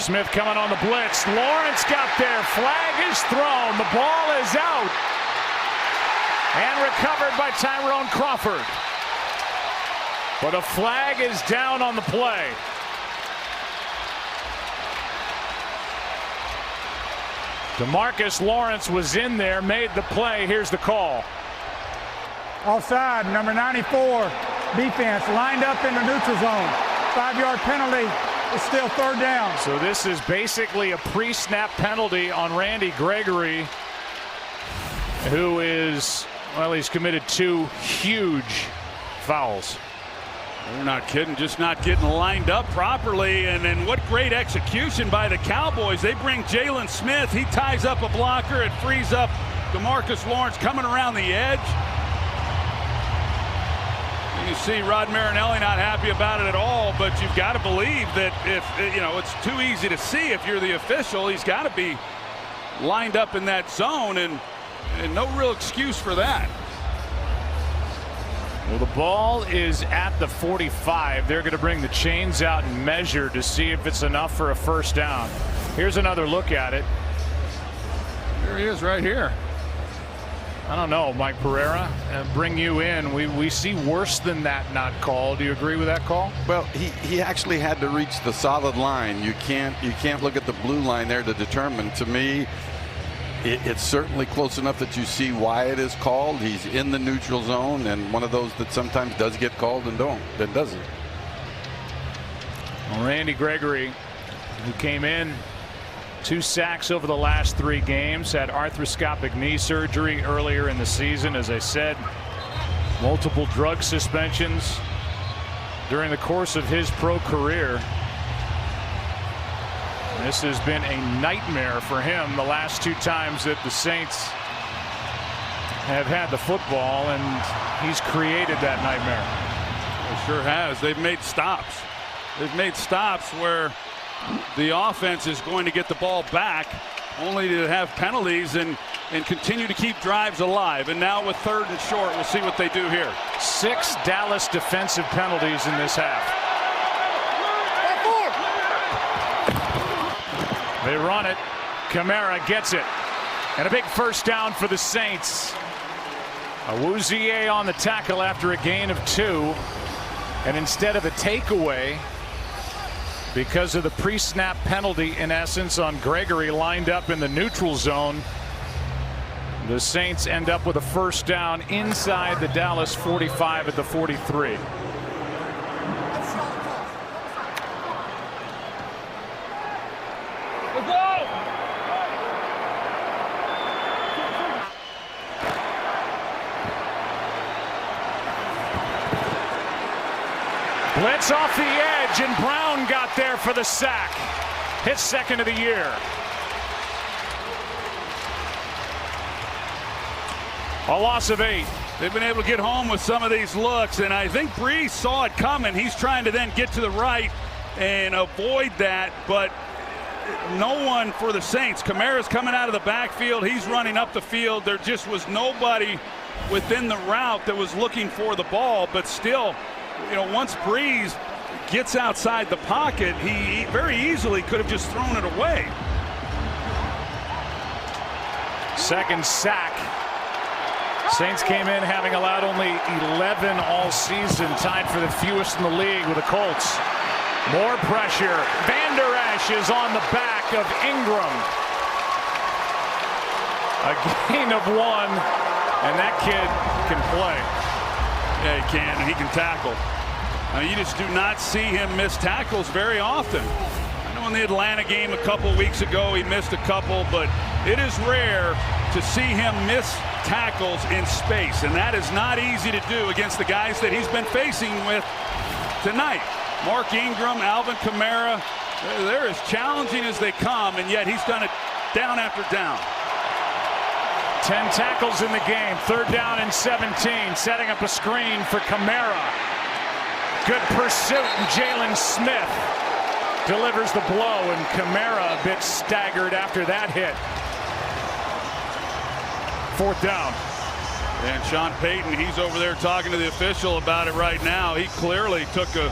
Smith coming on the blitz. Lawrence got there. Flag is thrown. The ball is out. And recovered by Tyrone Crawford. But a flag is down on the play. DeMarcus Lawrence was in there, made the play. Here's the call. Offside, number 94, defense lined up in the neutral zone. 5-yard penalty. It's still 3rd down. So this is basically a pre-snap penalty on Randy Gregory, who is, well, he's committed 2 huge fouls. They're not kidding, just not getting lined up properly. And then what great execution by the Cowboys. They bring Jalen Smith. He ties up a blocker. It frees up DeMarcus Lawrence coming around the edge. You see Rod Marinelli not happy about it at all, but you've got to believe that if, you know, it's too easy to see if you're the official. He's got to be lined up in that zone, and no real excuse for that. Well, the ball is at the 45. They're going to bring the chains out and measure to see if it's enough for a first down. Here's another look at it. Here he is right here. I don't know, Mike Pereira, bring you in. We see worse than that not called. Do you agree with that call? Well, he actually had to reach the solid line. You can't look at the blue line there to determine. To me, it's certainly close enough that you see why it is called. He's in the neutral zone, and one of those that sometimes does get called and doesn't. Well, Randy Gregory, who came in 2 sacks over the last 3 games, had arthroscopic knee surgery earlier in the season. As I said, multiple drug suspensions during the course of his pro career. This has been a nightmare for him the last 2 times that the Saints have had the football, and he's created that nightmare. It sure has. They've made stops. They've made stops where the offense is going to get the ball back, only to have penalties and continue to keep drives alive. And now with 3rd and short, we'll see what they do here. 6 Dallas defensive penalties in this half. They run it. Kamara gets it. And a big first down for the Saints. Awuzie on the tackle after a gain of 2. And instead of a takeaway, because of the pre-snap penalty, in essence, on Gregory lined up in the neutral zone, the Saints end up with a first down inside the Dallas 45 at the 43. Blitz off the edge, and Brown got there for the sack. His 2nd of the year. A loss of 8. They've been able to get home with some of these looks, and I think Brees saw it coming. He's trying to then get to the right and avoid that, but no one for the Saints. Kamara's coming out of the backfield. He's running up the field. There just was nobody within the route that was looking for the ball, but still, you know, once Brees gets outside the pocket, he very easily could have just thrown it away. 2nd sack. Saints came in having allowed only 11 all season, tied for the fewest in the league with the Colts. More pressure. Van Der Esch is on the back of Ingram. A gain of 1, and that kid can play. Yeah, he can, and he can tackle. You just do not see him miss tackles very often. I know in the Atlanta game a couple weeks ago he missed a couple, but it is rare to see him miss tackles in space, and that is not easy to do against the guys that he's been facing with tonight. Mark Ingram, Alvin Kamara, they're as challenging as they come, and yet he's done it down after down. 10 tackles in the game. 3rd down and 17. Setting up a screen for Kamara. Good pursuit, and Jalen Smith delivers the blow, and Kamara a bit staggered after that hit. 4th down. And Sean Payton, he's over there talking to the official about it right now. He clearly took a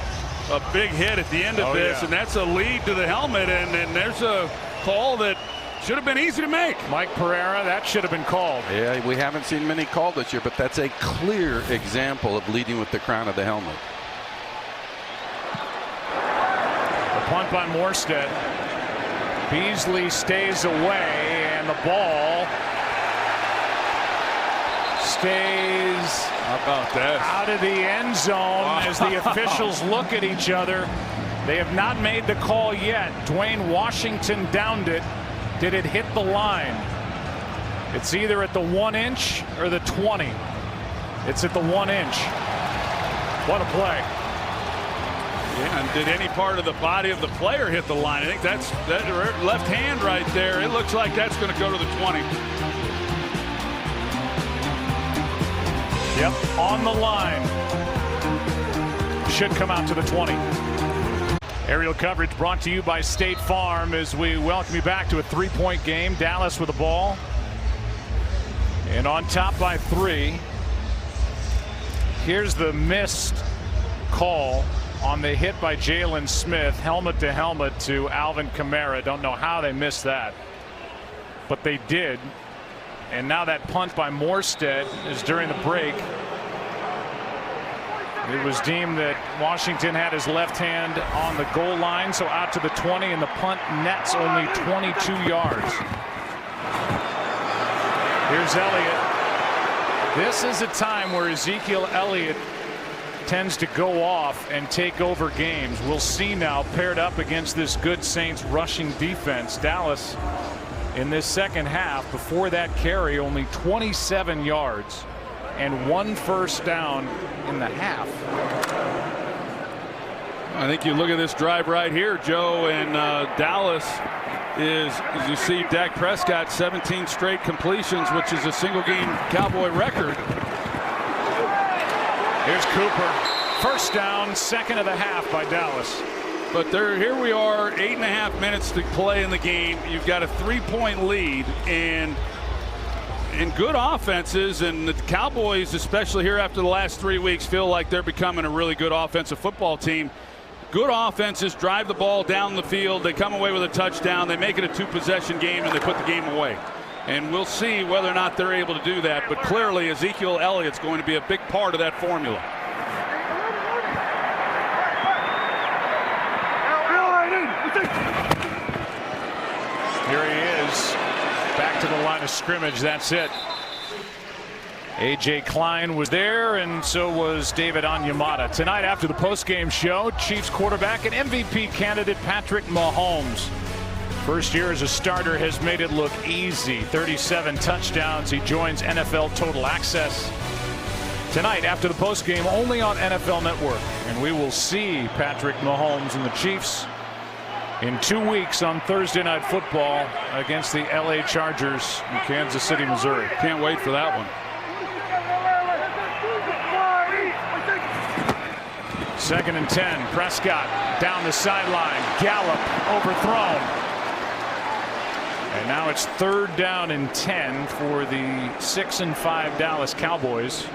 big hit at the end of this, and that's a lead to the helmet, and there's a call that should have been easy to make. Mike Pereira, that should have been called. Yeah, we haven't seen many called this year, but that's a clear example of leading with the crown of the helmet. The punt by Morstead. Beasley stays away, and the ball stays out of the end zone as the officials look at each other. They have not made the call yet. Dwayne Washington downed it. Did it hit the line? It's either at the 1 inch or the 20. It's at the 1 inch. What a play. Yeah, and did any part of the body of the player hit the line? I think that's that left hand right there. It looks like that's going to go to the 20. Yep, on the line. Should come out to the 20. Aerial coverage brought to you by State Farm as we welcome you back to a 3-point game. Dallas with the ball. And on top by 3. Here's the missed call on the hit by Jalen Smith, helmet to helmet to Alvin Kamara. Don't know how they missed that, but they did. And now that punt by Morstead is during the break. It was deemed that Washington had his left hand on the goal line, so out to the 20, and the punt nets only 22 yards. Here's Elliott. This is a time where Ezekiel Elliott tends to go off and take over games. We'll see now, paired up against this good Saints rushing defense. Dallas in this second half, before that carry, only 27 yards and 1 first down in the half. I think you look at this drive right here, Joe, and Dallas is, as you see, Dak Prescott 17 straight completions, which is a single game Cowboy record. Here's Cooper. First down, second of the half by Dallas. But here we are, 8.5 minutes to play in the game. You've got a 3-point lead, and good offenses, and the Cowboys, especially here after the last 3 weeks, feel like they're becoming a really good offensive football team. Good offenses drive the ball down the field. They come away with a touchdown. They make it a 2-possession game, and they put the game away. And we'll see whether or not they're able to do that. But clearly, Ezekiel Elliott's going to be a big part of that formula. Here he is, back to the line of scrimmage. That's it. A.J. Klein was there, and so was David Onyemata. Tonight after the postgame show, Chiefs quarterback and MVP candidate Patrick Mahomes. First year as a starter has made it look easy. 37 touchdowns. He joins NFL Total Access tonight after the postgame, only on NFL Network. And we will see Patrick Mahomes and the Chiefs in 2 weeks on Thursday Night Football against the LA Chargers in Kansas City, Missouri. Can't wait for that one. Second and 10. Prescott down the sideline. Gallup overthrown. And now it's 3rd down and 10 for the 6-5 Dallas Cowboys,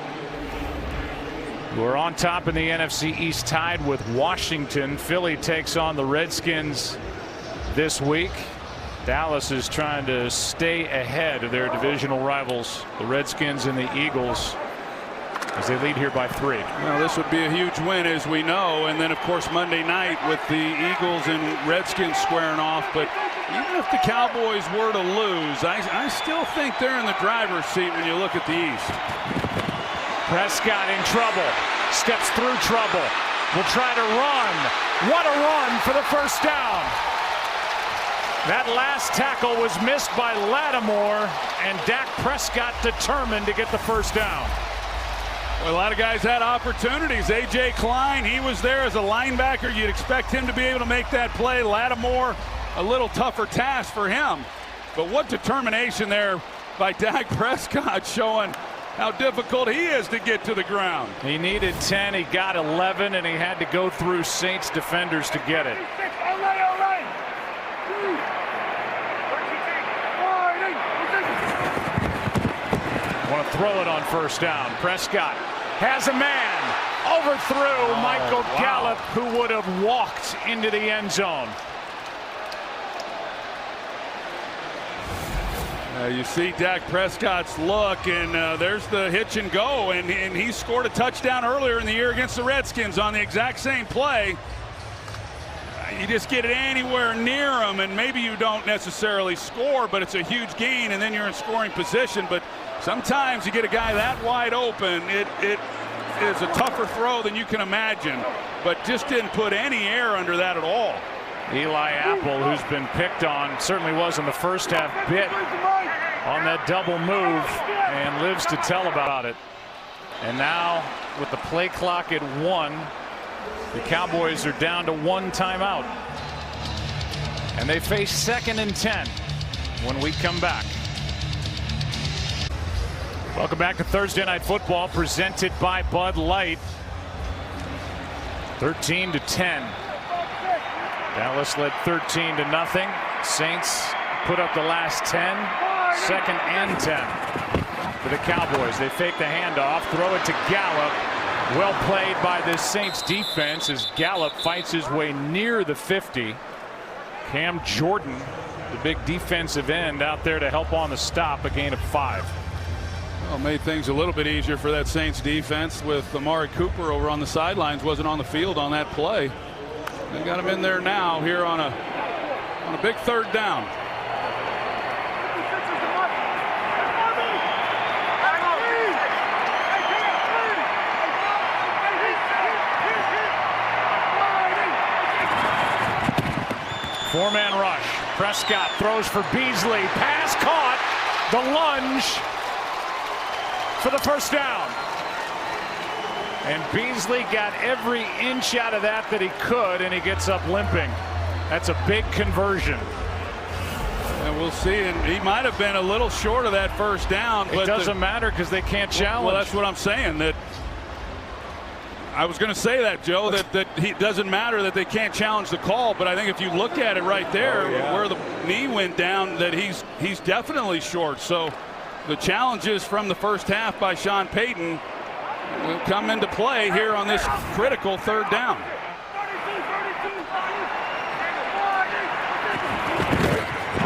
who are on top in the NFC East, tied with Washington. Philly takes on the Redskins this week. Dallas is trying to stay ahead of their divisional rivals, the Redskins and the Eagles, as they lead here by 3. Well, this would be a huge win, as we know. And then, of course, Monday night with the Eagles and Redskins squaring off. But even if the Cowboys were to lose, I still think they're in the driver's seat when you look at the East. Prescott in trouble, steps through trouble, will try to run. What a run for the first down. That last tackle was missed by Lattimore, and Dak Prescott determined to get the first down. Well, a lot of guys had opportunities. A.J. Klein, he was there as a linebacker. You'd expect him to be able to make that play. Lattimore, a little tougher task for him. But what determination there by Dak Prescott, showing how difficult he is to get to the ground. He needed 10, he got 11, and he had to go through Saints defenders to get it. Want to throw it on first down. Prescott has a man, overthrew Michael Gallup, who would have walked into the end zone. You see Dak Prescott's look, and there's the hitch and go, and he scored a touchdown earlier in the year against the Redskins on the exact same play. You just get it anywhere near him, and maybe you don't necessarily score, but it's a huge gain, and then you're in scoring position. But sometimes you get a guy that wide open, it is a tougher throw than you can imagine, but just didn't put any air under that at all. Eli Apple, who's been picked on, certainly was in the first half, bit on that double move and lives to tell about it. And now with the play clock at 1, the Cowboys are down to 1 timeout, and they face 2nd and 10 when we come back. Welcome back to Thursday Night Football, presented by Bud Light. 13-10. Dallas led 13-0. Saints put up the last 10. 2nd and 10 for the Cowboys. They fake the handoff, throw it to Gallup, Well played by this Saints defense as Gallup fights his way near the 50. Cam Jordan, the big defensive end, out there to help on the stop, a gain of 5. Well, made things a little bit easier for that Saints defense with Amari Cooper over on the sidelines. Wasn't on the field on that play. They got him in there now here on a big 3rd down. Four-man rush. Prescott throws for Beasley. Pass caught. The lunge for the first down. And Beasley got every inch out of that he could, and he gets up limping. That's a big conversion. And we'll see. And he might have been a little short of that first down. It doesn't matter because they can't challenge. Well, that's what I'm saying. That I was going to say that, Joe, that he doesn't matter that they can't challenge the call, but I think if you look at it right there, where the knee went down, that he's definitely short. So the challenges from the first half by Sean Payton will come into play here on this critical 3rd down.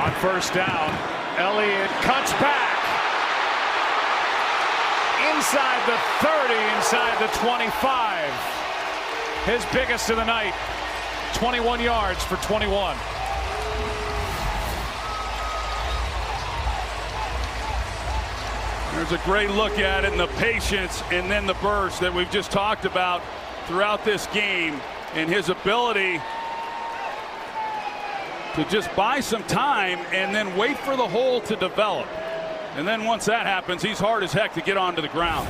On first down, Elliott cuts back. Inside the 30, inside the 25. His biggest of the night. 21 yards for 21. There's a great look at it, and the patience and then the burst that we've just talked about throughout this game, and his ability to just buy some time and then wait for the hole to develop. And then once that happens, he's hard as heck to get onto the ground.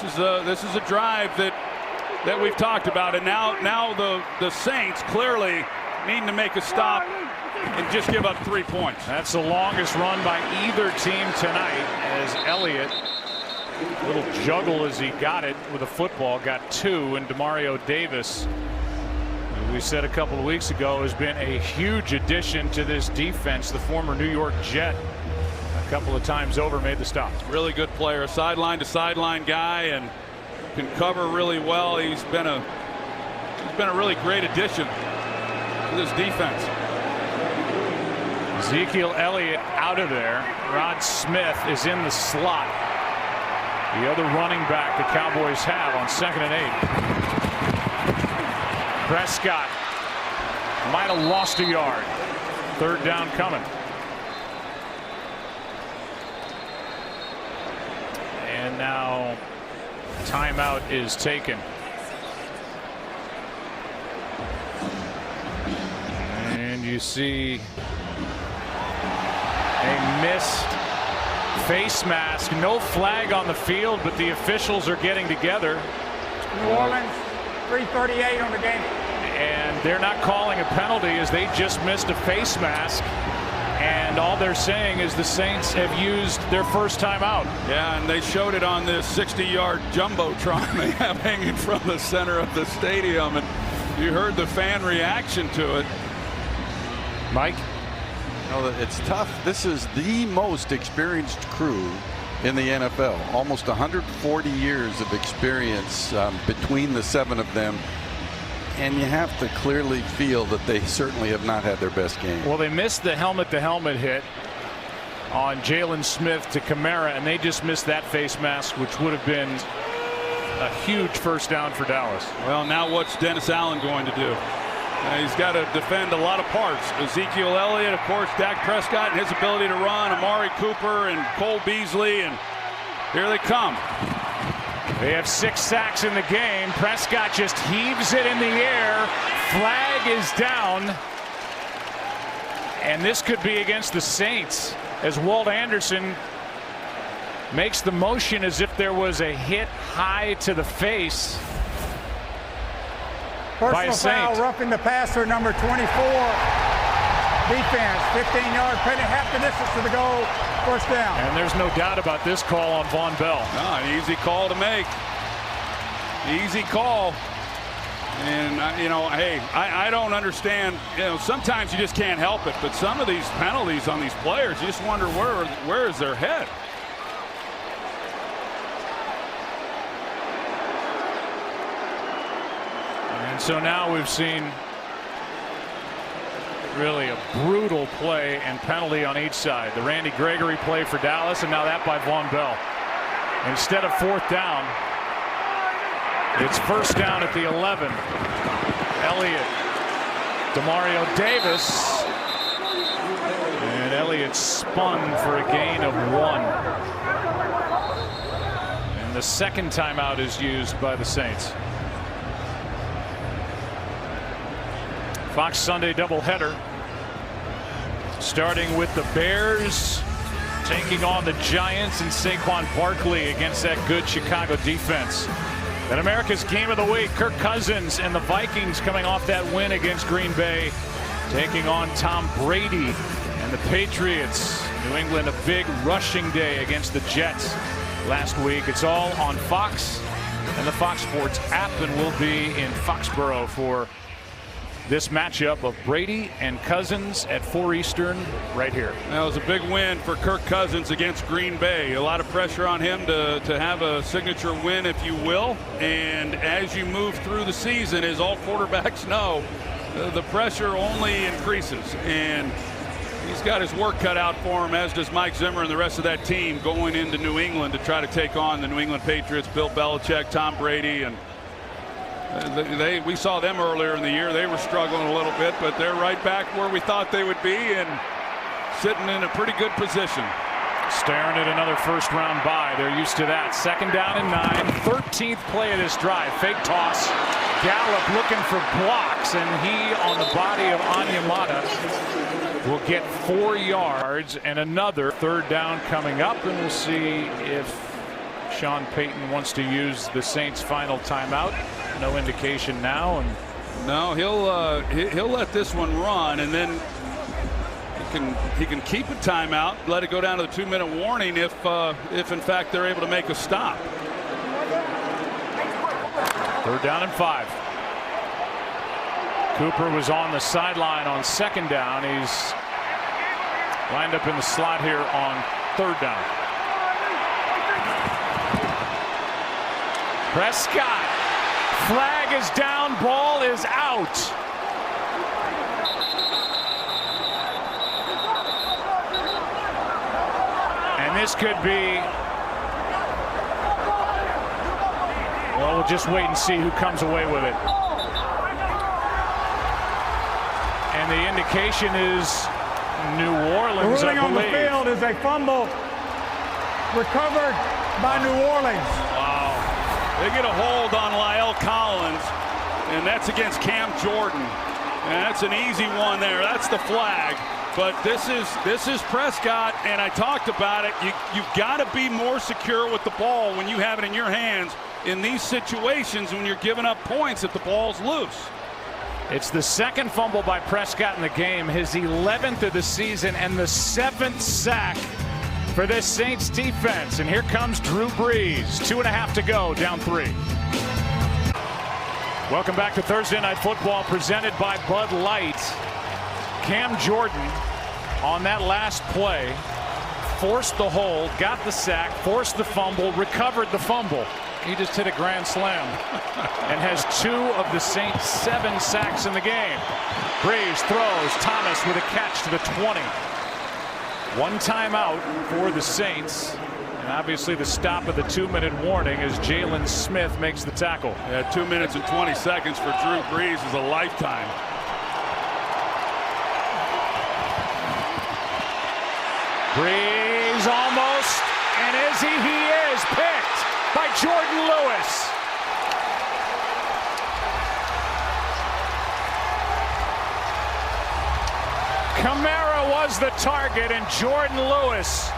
This is a drive that we've talked about, and now the Saints clearly needing to make a stop and just give up 3 points. That's the longest run by either team tonight, as Elliott, little juggle as he got it with a football, got 2, and Demario Davis, we said a couple of weeks ago, has been a huge addition to this defense. The former New York Jet, a couple of times over, made the stop. Really good player, sideline to sideline guy, and can cover really well. He's been a really great addition to this defense. Ezekiel Elliott out of there. Rod Smith is in the slot. The other running back the Cowboys have on 2nd and 8. Prescott might have lost a yard. 3rd down coming. And now timeout is taken. And you see a missed face mask. No flag on the field, but the officials are getting together. New Orleans, 3:38 on the game. And they're not calling a penalty as they just missed a face mask. And all they're saying is the Saints have used their first timeout. Yeah, and they showed it on this 60-yard jumbotron they have hanging from the center of the stadium. And you heard the fan reaction to it. Mike? It's tough. This is the most experienced crew in the NFL. Almost 140 years of experience between the 7 of them. And you have to clearly feel that they certainly have not had their best game. Well, they missed the helmet-to-helmet hit on Jalen Smith to Kamara, and they just missed that face mask, which would have been a huge first down for Dallas. Well, now what's Dennis Allen going to do? He's got to defend a lot of parts. Ezekiel Elliott, of course, Dak Prescott and his ability to run, Amari Cooper and Cole Beasley, and here they come. They have 6 sacks in the game. Prescott just heaves it in the air. Flag is down. And this could be against the Saints as Walt Anderson makes the motion as if there was a hit high to the face. Personal foul, roughing the passer, number 24. Defense, 15-yard penalty, half the distance to the goal, first down. And there's no doubt about this call on Von Bell. No, an easy call to make. Easy call. And, hey, I don't understand. Sometimes you just can't help it. But some of these penalties on these players, you just wonder where is their head. And so now we've seen really a brutal play and penalty on each side. The Randy Gregory play for Dallas, and now that by Vaughn Bell. Instead of 4th down, it's 1st down at the 11. Elliott, Demario Davis, and Elliott spun for a gain of 1. And the second timeout is used by the Saints. Fox Sunday doubleheader, starting with the Bears taking on the Giants and Saquon Barkley against that good Chicago defense. Then America's Game of the Week, Kirk Cousins and the Vikings coming off that win against Green Bay, taking on Tom Brady and the Patriots. New England, a big rushing day against the Jets last week. It's all on Fox and the Fox Sports app, and we'll be in Foxborough for this matchup of Brady and Cousins at 4 Eastern right here. That was a big win for Kirk Cousins against Green Bay. A lot of pressure on him to have a signature win, if you will. And as you move through the season, as all quarterbacks know, the pressure only increases. And he's got his work cut out for him, as does Mike Zimmer and the rest of that team going into New England to try to take on the New England Patriots, Bill Belichick, Tom Brady, and we saw them earlier in the year. They were struggling a little bit, but they're right back where we thought they would be and sitting in a pretty good position. Staring at another first-round bye. They're used to that. 2nd down and 9. 13th play of this drive. Fake toss. Gallup looking for blocks, and he on the body of Onyemata will get 4 yards, and another 3rd down coming up, and we'll see if Sean Payton wants to use the Saints' final timeout. No indication now, and no, he'll let this one run, and then he can keep a timeout, let it go down to the 2-minute warning if in fact they're able to make a stop. 3rd down and 5. Cooper was on the sideline on 2nd down. He's lined up in the slot here on 3rd down. Prescott. Flag is down, ball is out. And this could be, well, we'll just wait and see who comes away with it. And the indication is New Orleans, the ruling on the field is a fumble recovered by New Orleans. Wow. They get a hold on La'el Collins, and that's against Cam Jordan. And that's an easy one there. That's the flag. But this is Prescott, and I talked about it. You've got to be more secure with the ball when you have it in your hands in these situations when you're giving up points if the ball's loose. It's the 2nd fumble by Prescott in the game, his 11th of the season, and the 7th sack for this Saints defense. And here comes Drew Brees. 2.5 to go, down 3. Welcome back to Thursday Night Football, presented by Bud Light. Cam Jordan on that last play forced the hold, got the sack, forced the fumble, recovered the fumble. He just hit a grand slam and has 2 of the Saints' 7 sacks in the game. Brees throws, Thomas with a catch to the 20. 1 timeout for the Saints, and obviously the stop of the 2-minute warning as Jalen Smith makes the tackle. Yeah, 2 minutes and 20 seconds for Drew Brees is a lifetime. Brees almost, and he is picked by Jordan Lewis. Kamara was the target, and Jordan Lewis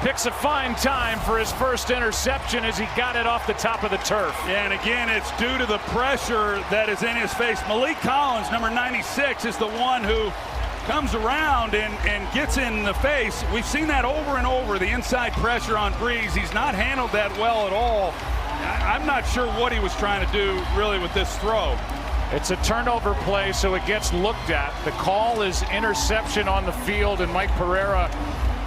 picks a fine time for his first interception as he got it off the top of the turf. Yeah, and again, it's due to the pressure that is in his face. Malik Collins, number 96, is the one who comes around and gets in the face. We've seen that over and over, the inside pressure on Brees. He's not handled that well at all. I'm not sure what he was trying to do really with this throw. It's a turnover play, so it gets looked at. The call is interception on the field, and Mike Pereira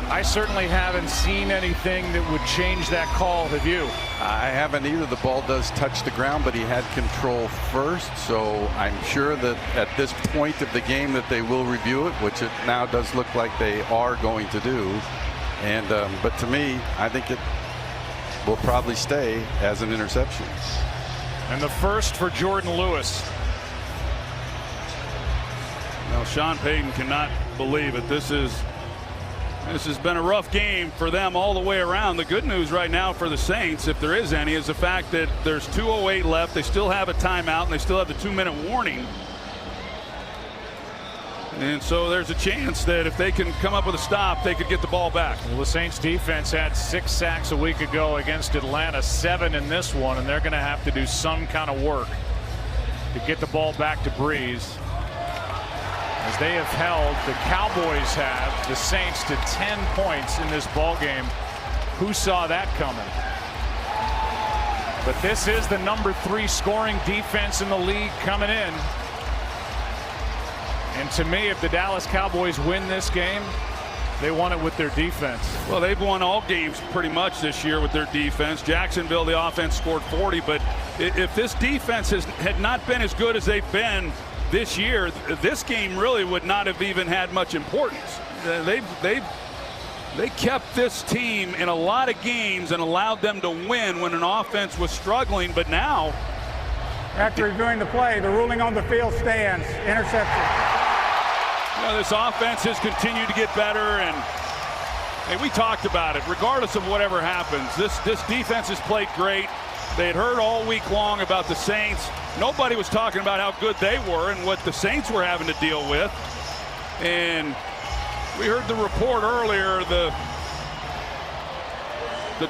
I certainly haven't seen anything that would change that call. Have you? I haven't either. The ball does touch the ground, but he had control first, so I'm sure that at this point of the game that they will review it, which it now does look like they are going to do. And but to me, I think it will probably stay as an interception. And the first for Jordan Lewis. Now Sean Payton cannot believe it. This has been a rough game for them all the way around. The good news right now for the Saints, if there is any, is the fact that there's 2:08 left. They still have a timeout, and they still have the 2-minute warning. And so there's a chance that if they can come up with a stop, they could get the ball back. Well, the Saints defense had 6 sacks a week ago against Atlanta, 7 in this one, and they're going to have to do some kind of work to get the ball back to Breeze. As they have held, the Cowboys have the Saints to 10 points in this ball game. Who saw that coming? But this is the number 3 scoring defense in the league coming in. And to me, if the Dallas Cowboys win this game, they won it with their defense. Well, they've won all games pretty much this year with their defense. Jacksonville, the offense scored 40, but if this defense had not been as good as they've been this year, this game really would not have even had much importance. They kept this team in a lot of games and allowed them to win when an offense was struggling, but now, after reviewing the play, the ruling on the field stands. Interception. This offense has continued to get better, and we talked about it. Regardless of whatever happens, this defense has played great. They had heard all week long about the Saints. Nobody was talking about how good they were and what the Saints were having to deal with. And we heard the report earlier, the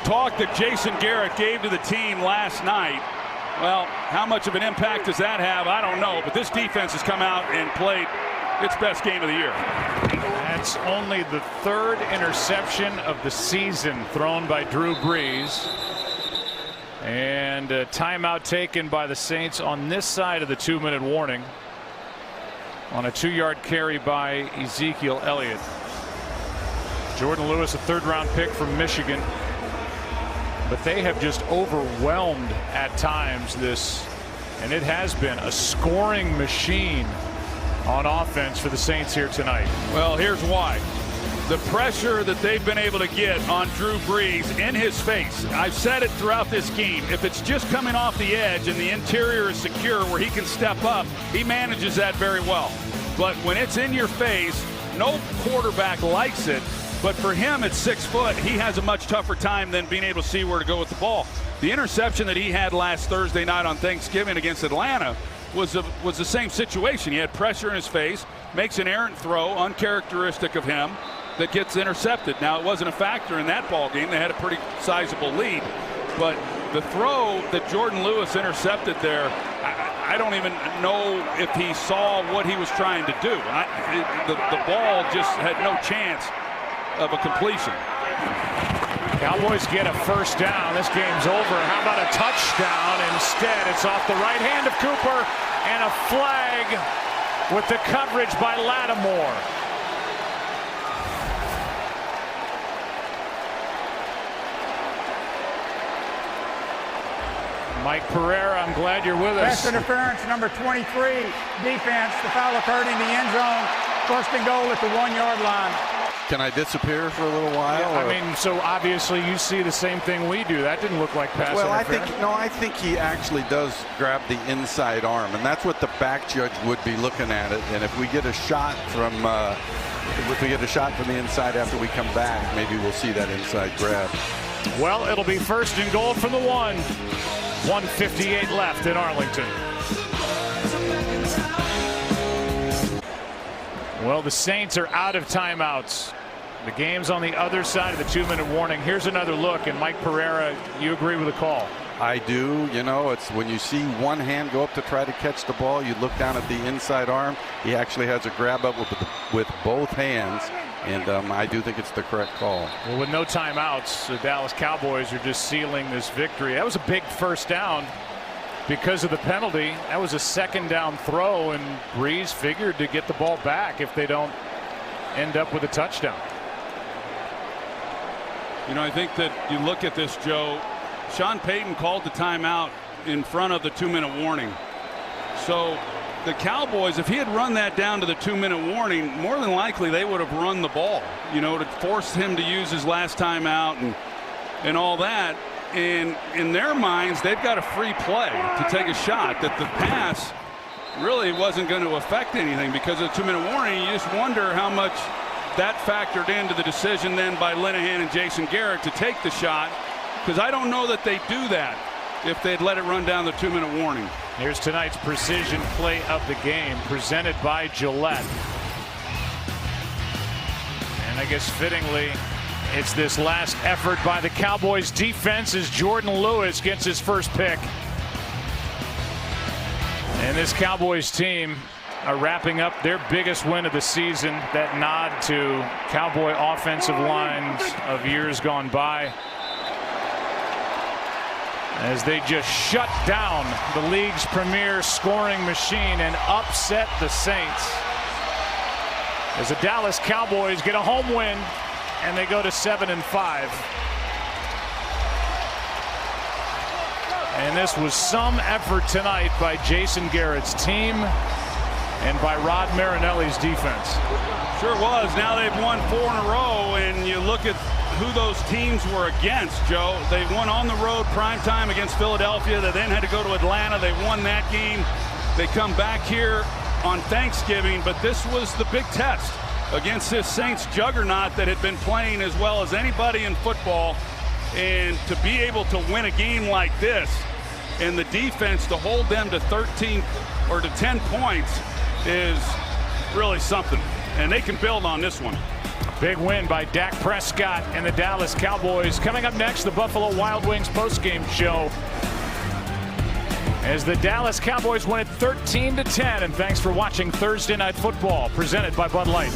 talk that Jason Garrett gave to the team last night. Well, how much of an impact does that have? I don't know, but this defense has come out and played its best game of the year. That's only the 3rd interception of the season thrown by Drew Brees. And a timeout taken by the Saints on this side of the 2-minute warning on a 2-yard carry by Ezekiel Elliott. Jordan Lewis, a 3rd-round pick from Michigan. But they have just overwhelmed at times this, and it has been a scoring machine on offense for the Saints here tonight. Well, here's why. The pressure that they've been able to get on Drew Brees in his face. I've said it throughout this game. If it's just coming off the edge and the interior is secure where he can step up, he manages that very well. But when it's in your face, no quarterback likes it. But for him at 6 foot, he has a much tougher time than being able to see where to go with the ball. The interception that he had last Thursday night on Thanksgiving against Atlanta was the same situation. He had pressure in his face, makes an errant throw, uncharacteristic of him, that gets intercepted. Now, it wasn't a factor in that ball game. They had a pretty sizable lead. But the throw that Jordan Lewis intercepted there, I don't even know if he saw what he was trying to do. The ball just had no chance of a completion. Cowboys get a 1st down. This game's over. How about a touchdown? Instead, it's off the right hand of Cooper, and a flag with the coverage by Lattimore. Mike Pereira, I'm glad you're with us. Pass interference, number 23, defense. The foul occurred in the end zone. 1st and goal at the 1-yard line. Can I disappear for a little while? Yeah, I mean, so obviously you see the same thing we do. That didn't look like pass interference. I think he actually does grab the inside arm, and that's what the back judge would be looking at it. And if we get a shot from the inside after we come back, maybe we'll see that inside grab. Well, it'll be 1st and goal from the 1. 1:58 left in Arlington. Well, the Saints are out of timeouts. The game's on the other side of the 2-minute warning. Here's another look, and Mike Pereira, you agree with the call? I do. You know, it's when you see one hand go up to try to catch the ball, you look down at the inside arm. He actually has a grab up with both hands, and I do think it's the correct call. Well, with no timeouts, the Dallas Cowboys are just sealing this victory. That was a big 1st down because of the penalty. That was a 2nd down throw, and Brees figured to get the ball back if they don't end up with a touchdown. You know, I think that you look at this, Joe. Sean Payton called the timeout in front of the 2-minute warning. So the Cowboys, if he had run that down to the 2-minute warning, more than likely they would have run the ball, you know, to force him to use his last timeout and all that. And in their minds, they've got a free play to take a shot that the pass really wasn't going to affect anything because of the 2-minute warning. You just wonder how much that factored into the decision then by Linehan and Jason Garrett to take the shot, because I don't know that they do that if they'd let it run down the 2-minute warning. Here's tonight's precision play of the game, presented by Gillette. And I guess fittingly, it's this last effort by the Cowboys defense as Jordan Lewis gets his first pick. And this Cowboys team are wrapping up their biggest win of the season, that nod to Cowboy offensive lines of years gone by, as they just shut down the league's premier scoring machine and upset the Saints. As the Dallas Cowboys get a home win and they go to 7-5. And this was some effort tonight by Jason Garrett's team and by Rod Marinelli's defense. Sure was. Now they've won 4 in a row, and you look at who those teams were against, Joe. They won on the road primetime against Philadelphia. They then had to go to Atlanta. They won that game. They come back here on Thanksgiving, but this was the big test against this Saints juggernaut that had been playing as well as anybody in football. And to be able to win a game like this and the defense to hold them to 13 or to 10 points is really something. And they can build on this one. Big win by Dak Prescott and the Dallas Cowboys. Coming up next, the Buffalo Wild Wings postgame show, as the Dallas Cowboys win it 13-10. And thanks for watching Thursday Night Football, presented by Bud Light.